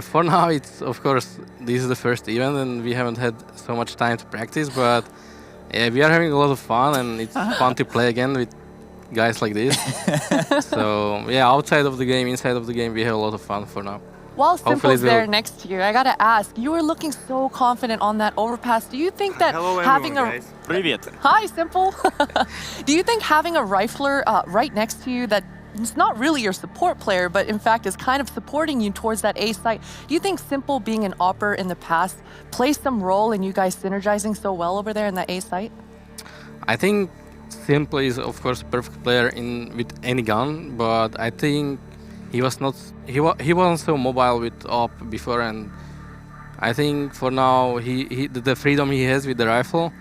For now, it's, of course, this is the first event and we haven't had so much time to practice, but yeah, we are having a lot of fun and it's fun to play again with guys like this. So yeah, outside of the game, inside of the game, we have a lot of fun for now. While Simple's there next to you, I gotta ask, you were looking so confident on that overpass. Do you think that having a... Привет. Hi, Simple. Do you think having a rifler right next to you that it's not really your support player, but in fact is kind of supporting you towards that A site, do you think Simple being an opper in the past plays some role in you guys synergizing so well over there in that A site? I think Simple is, of course, a perfect player with any gun, but I think he wasn't so mobile with op before, and I think for now the freedom he has with the rifle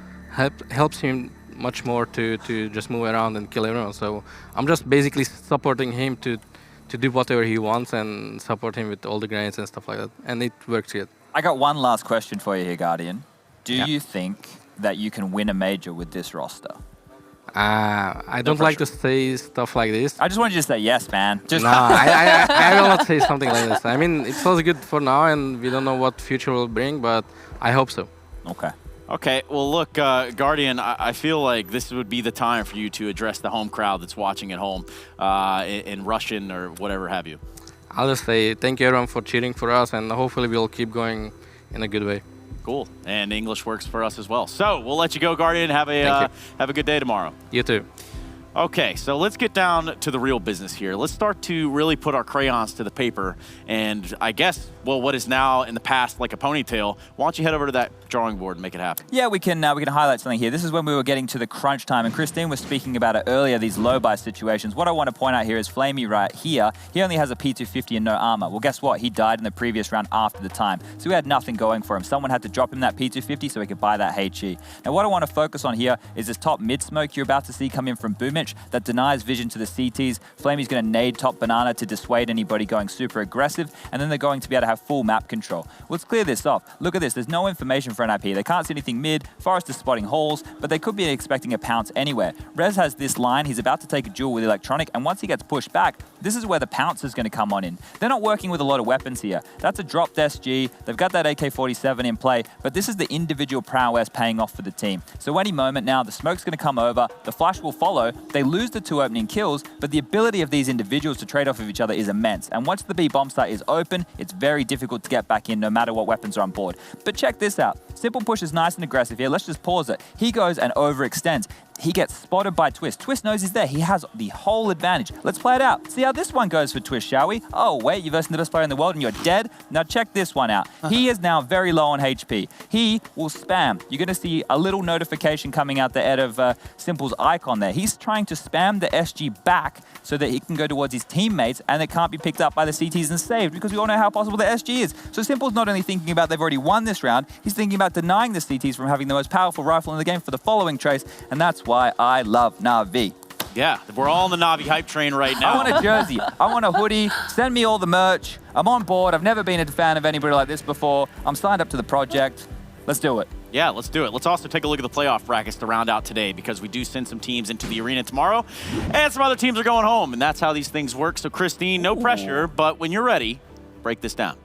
helps him much more to just move around and kill everyone. So I'm just basically supporting him to do whatever he wants and support him with all the grenades and stuff like that, and it works good. I got one last question for you here, Guardian. Do you think that you can win a major with this roster? I don't like to say stuff like this. I just wanted you to say yes, man. Just no, I will not say something like this. I mean, it feels good for now, and we don't know what future will bring, but I hope so. Okay. Okay, well, look, Guardian, I feel like this would be the time for you to address the home crowd that's watching at home in Russian or whatever have you. I'll just say thank you, everyone, for cheering for us, and hopefully we'll keep going in a good way. Cool, and English works for us as well. So we'll let you go, Guardian. Have a good day tomorrow. You too. Okay, so let's get down to the real business here. Let's start to really put our crayons to the paper, and I guess, well, what is now in the past like a ponytail, why don't you head over to that drawing board and make it happen? Yeah, we can highlight something here. This is when we were getting to the crunch time, and Christine was speaking about it earlier, these low-buy situations. What I want to point out here is Flamey right here. He only has a P250 and no armor. Well, guess what? He died in the previous round after the time, so he had nothing going for him. Someone had to drop him that P250 so he could buy that HE. Now, what I want to focus on here is this top mid smoke you're about to see come in from Boomich. advantage that denies vision to the CTs. Flamey's going to nade top banana to dissuade anybody going super aggressive, and then they're going to be able to have full map control. Let's clear this off. Look at this. There's no information for NiP. They can't see anything mid. Forest is spotting holes, but they could be expecting a pounce anywhere. Rez has this line. He's about to take a duel with Electronic, and once he gets pushed back, this is where the pounce is going to come on in. They're not working with a lot of weapons here. That's a dropped SG. They've got that AK-47 in play, but this is the individual prowess paying off for the team. So any moment now, the smoke's going to come over, the flash will follow, they lose the 2 opening kills, but the ability of these individuals to trade off of each other is immense. And once the B bomb site is open, it's very difficult to get back in no matter what weapons are on board. But check this out. Simple Push is nice and aggressive here. Let's just pause it. He goes and overextends. He gets spotted by Twist. Twist knows he's there. He has the whole advantage. Let's play it out. See how this one goes for Twist, shall we? Oh, wait, you're versing the best player in the world and you're dead? Now check this one out. He is now very low on HP. He will spam. You're going to see a little notification coming out the head of Simple's icon there. He's trying to spam the SG back so that he can go towards his teammates and it can't be picked up by the CTs and saved, because we all know how possible the SG is. So Simple's not only thinking about they've already won this round, he's thinking about denying the CTs from having the most powerful rifle in the game for the following trace, and that's why I love NaVi. Yeah, we're all on the NaVi hype train right now. I want a jersey. I want a hoodie. Send me all the merch. I'm on board. I've never been a fan of anybody like this before. I'm signed up to the project. Let's do it. Yeah, let's do it. Let's also take a look at the playoff brackets to round out today, because we do send some teams into the arena tomorrow, and some other teams are going home, and that's how these things work. So, Christine, no pressure, but when you're ready, break this down.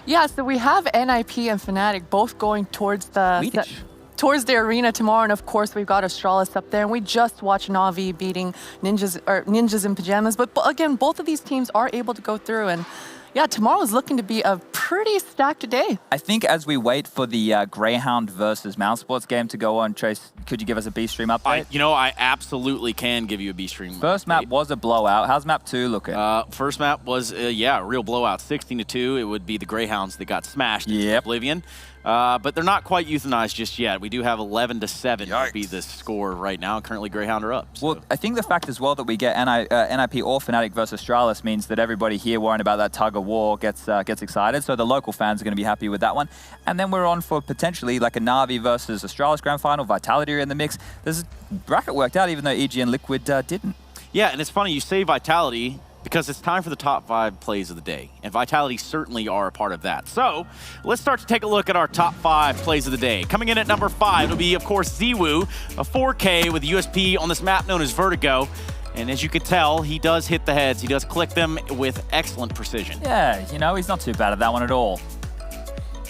Yeah, so we have NiP and Fnatic both going towards the arena tomorrow, and of course we've got Astralis up there, and we just watched NaVi beating Ninjas in Pajamas. But again, both of these teams are able to go through, and yeah, tomorrow is looking to be a pretty stacked day. I think as we wait for the Greyhound versus Mousesports game to go on, Trace, could you give us a B-Stream update? I absolutely can give you a B-Stream First map was a blowout. How's map 2 looking? First map was, a real blowout. 16-2. It would be the Greyhounds that got smashed into Oblivion. But they're not quite euthanized just yet. We do have 11-7 would be the score right now. Currently, Greyhound are up. So. Well, I think the fact as well that we get NiP or Fnatic versus Astralis means that everybody here worrying about that tug of war gets excited. So the local fans are going to be happy with that one. And then we're on for potentially like a NaVi versus Astralis grand final. Vitality are in the mix. There's a bracket worked out, even though EG and Liquid didn't. Yeah, and it's funny you say Vitality, because it's time for the top 5 plays of the day, and Vitality certainly are a part of that. So let's start to take a look at our top 5 plays of the day. Coming in at number 5 will be, of course, ZywOo, a 4K with a USP on this map known as Vertigo. And as you can tell, he does hit the heads. He does click them with excellent precision. Yeah, he's not too bad at that one at all.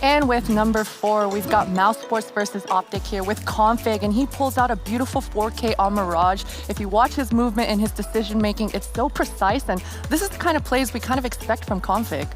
And with number 4, we've got Mousesports versus Optic here with Config, and he pulls out a beautiful 4K on Mirage. If you watch his movement and his decision-making, it's so precise, and this is the kind of plays we kind of expect from Config.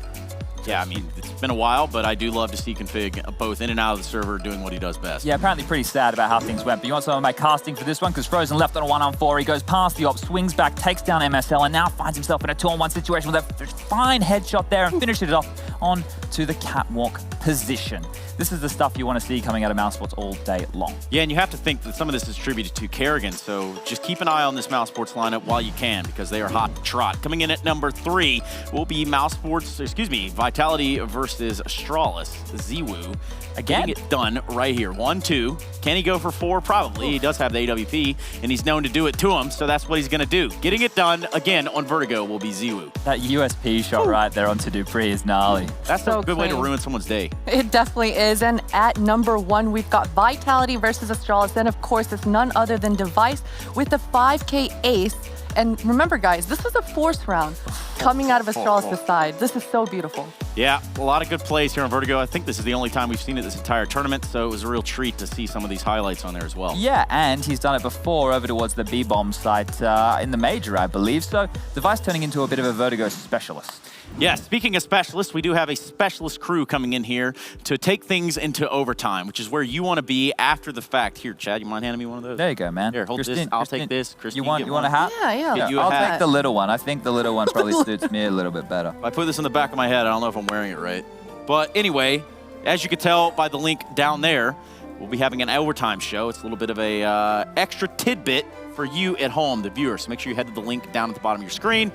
Yeah, I mean, it's been a while, but I do love to see Config both in and out of the server doing what he does best. Yeah, apparently pretty sad about how things went, but you want some of my casting for this one? Because Frozen left on a 1-on-4, he goes past the op, swings back, takes down MSL, and now finds himself in a 2-on-1 situation with a fine headshot there and finishes it off on to the catwalk position. This is the stuff you want to see coming out of Mousesports all day long. Yeah, and you have to think that some of this is attributed to Kerrigan, so just keep an eye on this Mousesports lineup while you can, because they are hot to trot. Coming in at number 3 will be Vitality versus Astralis. ZywOo. Again? Getting it done right here. 1-2. Can he go for 4? Probably. He does have the AWP, and he's known to do it to him, so that's what he's going to do. Getting it done, again, on Vertigo will be ZywOo. That USP shot right there onto Dupree is gnarly. That's so a good way to clean. ruin someone's day. It definitely is. And at number 1, we've got Vitality versus Astralis. And of course, it's none other than Device with the 5K ace. And remember, guys, this was a force round coming out of Astralis' side. This is so beautiful. Yeah, a lot of good plays here on Vertigo. I think this is the only time we've seen it this entire tournament, so it was a real treat to see some of these highlights on there as well. Yeah, and he's done it before over towards the B-bomb site in the major, I believe. So Device turning into a bit of a Vertigo specialist. Yeah, speaking of specialists, we do have a specialist crew coming in here to take things into overtime, which is where you want to be after the fact. Here, Chad, you mind handing me one of those? There you go, man. Here, hold this. I'll take this. Christine, you want a hat? Yeah. Get you a I'll hat. take the little one. I think the little one probably suits me a little bit better. If I put this in the back of my head, I don't know if I'm wearing it right. But anyway, as you can tell by the link down there, we'll be having an overtime show. It's a little bit of a extra tidbit for you at home, the viewers. So make sure you head to the link down at the bottom of your screen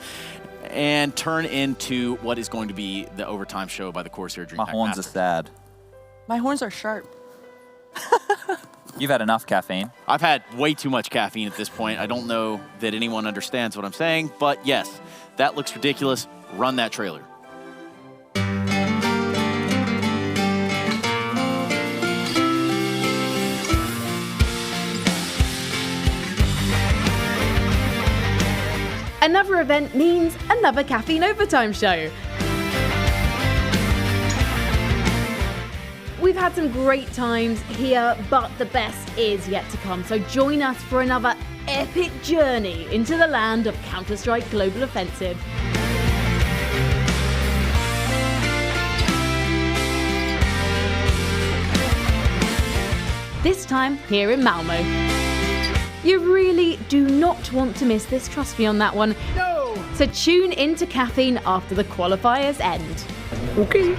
and turn into what is going to be the overtime show by the CORSAIR DreamHack My horns Masters. are sad. My horns are sharp. You've had enough caffeine. I've had way too much caffeine at this point. I don't know that anyone understands what I'm saying, but yes, that looks ridiculous. Run that trailer. Another event means another Caffeine Overtime show. We've had some great times here, but the best is yet to come. So join us for another epic journey into the land of Counter-Strike Global Offensive. This time here in Malmö. You really do not want to miss this, trust me on that one. No! So tune into Caffeine after the qualifiers end. Okay.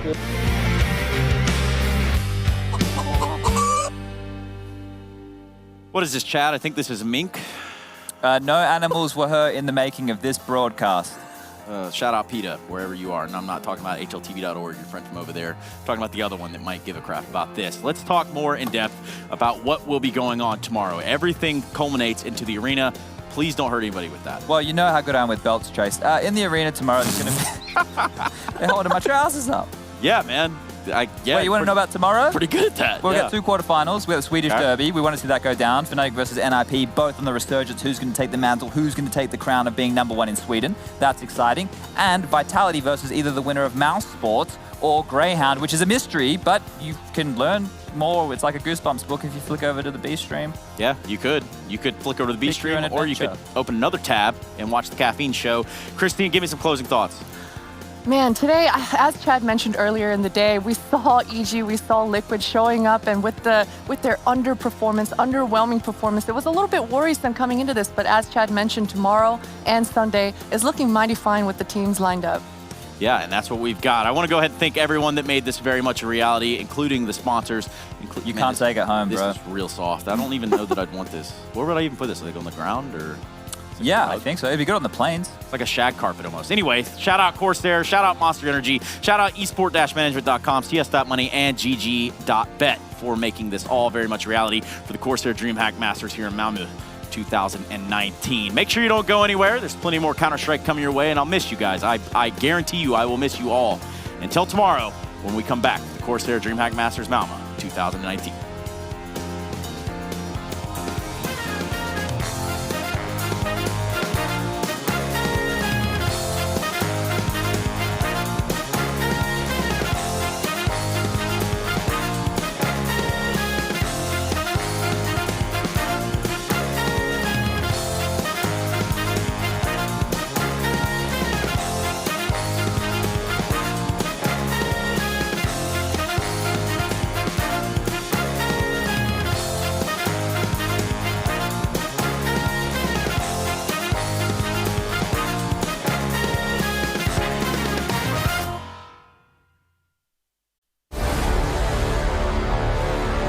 What is this, Chad? I think this is a mink. No animals were hurt in the making of this broadcast. Shout out PETA, wherever you are. And I'm not talking about HLTV.org, your friend from over there. I'm talking about the other one that might give a crap about this. Let's talk more in depth about what will be going on tomorrow. Everything culminates into the arena. Please don't hurt anybody with that. Well, you know how good I am with belts, Trace. In the arena tomorrow, there's going to be... They're holding my trousers up. Yeah, man. Wait, you want to know about tomorrow? Pretty good at that. We'll get 2 quarterfinals. We have the Swedish Derby. We want to see that go down. Fnatic versus NiP, both on the resurgence. Who's going to take the mantle? Who's going to take the crown of being #1 in Sweden? That's exciting. And Vitality versus either the winner of Mouse Sports or Greyhound, which is a mystery, but you can learn more. It's like a Goosebumps book if you flick over to the B stream. Yeah, you could. You could flick over to the B stream, or you could open another tab and watch the Caffeine show. Christine, give me some closing thoughts. Man, today, as Chad mentioned earlier in the day, we saw EG, we saw Liquid showing up, and with their underperformance, underwhelming performance, it was a little bit worrisome coming into this. But as Chad mentioned, tomorrow and Sunday is looking mighty fine with the teams lined up. Yeah, and that's what we've got. I want to go ahead and thank everyone that made this very much a reality, including the sponsors. You can't take it home, bro. This is real soft. I don't even know that I'd want this. Where would I even put this? Like on the ground or? Yeah, I think so. It'd be good on the planes. It's like a shag carpet almost. Anyway, shout out CORSAIR, shout out Monster Energy, shout out esport-management.com, cs.money, and gg.bet for making this all very much reality for the CORSAIR DreamHack Masters here in Malmö 2019. Make sure you don't go anywhere. There's plenty more Counter-Strike coming your way, and I'll miss you guys. I guarantee you I will miss you all. Until tomorrow, when we come back to the CORSAIR DreamHack Masters Malmö 2019.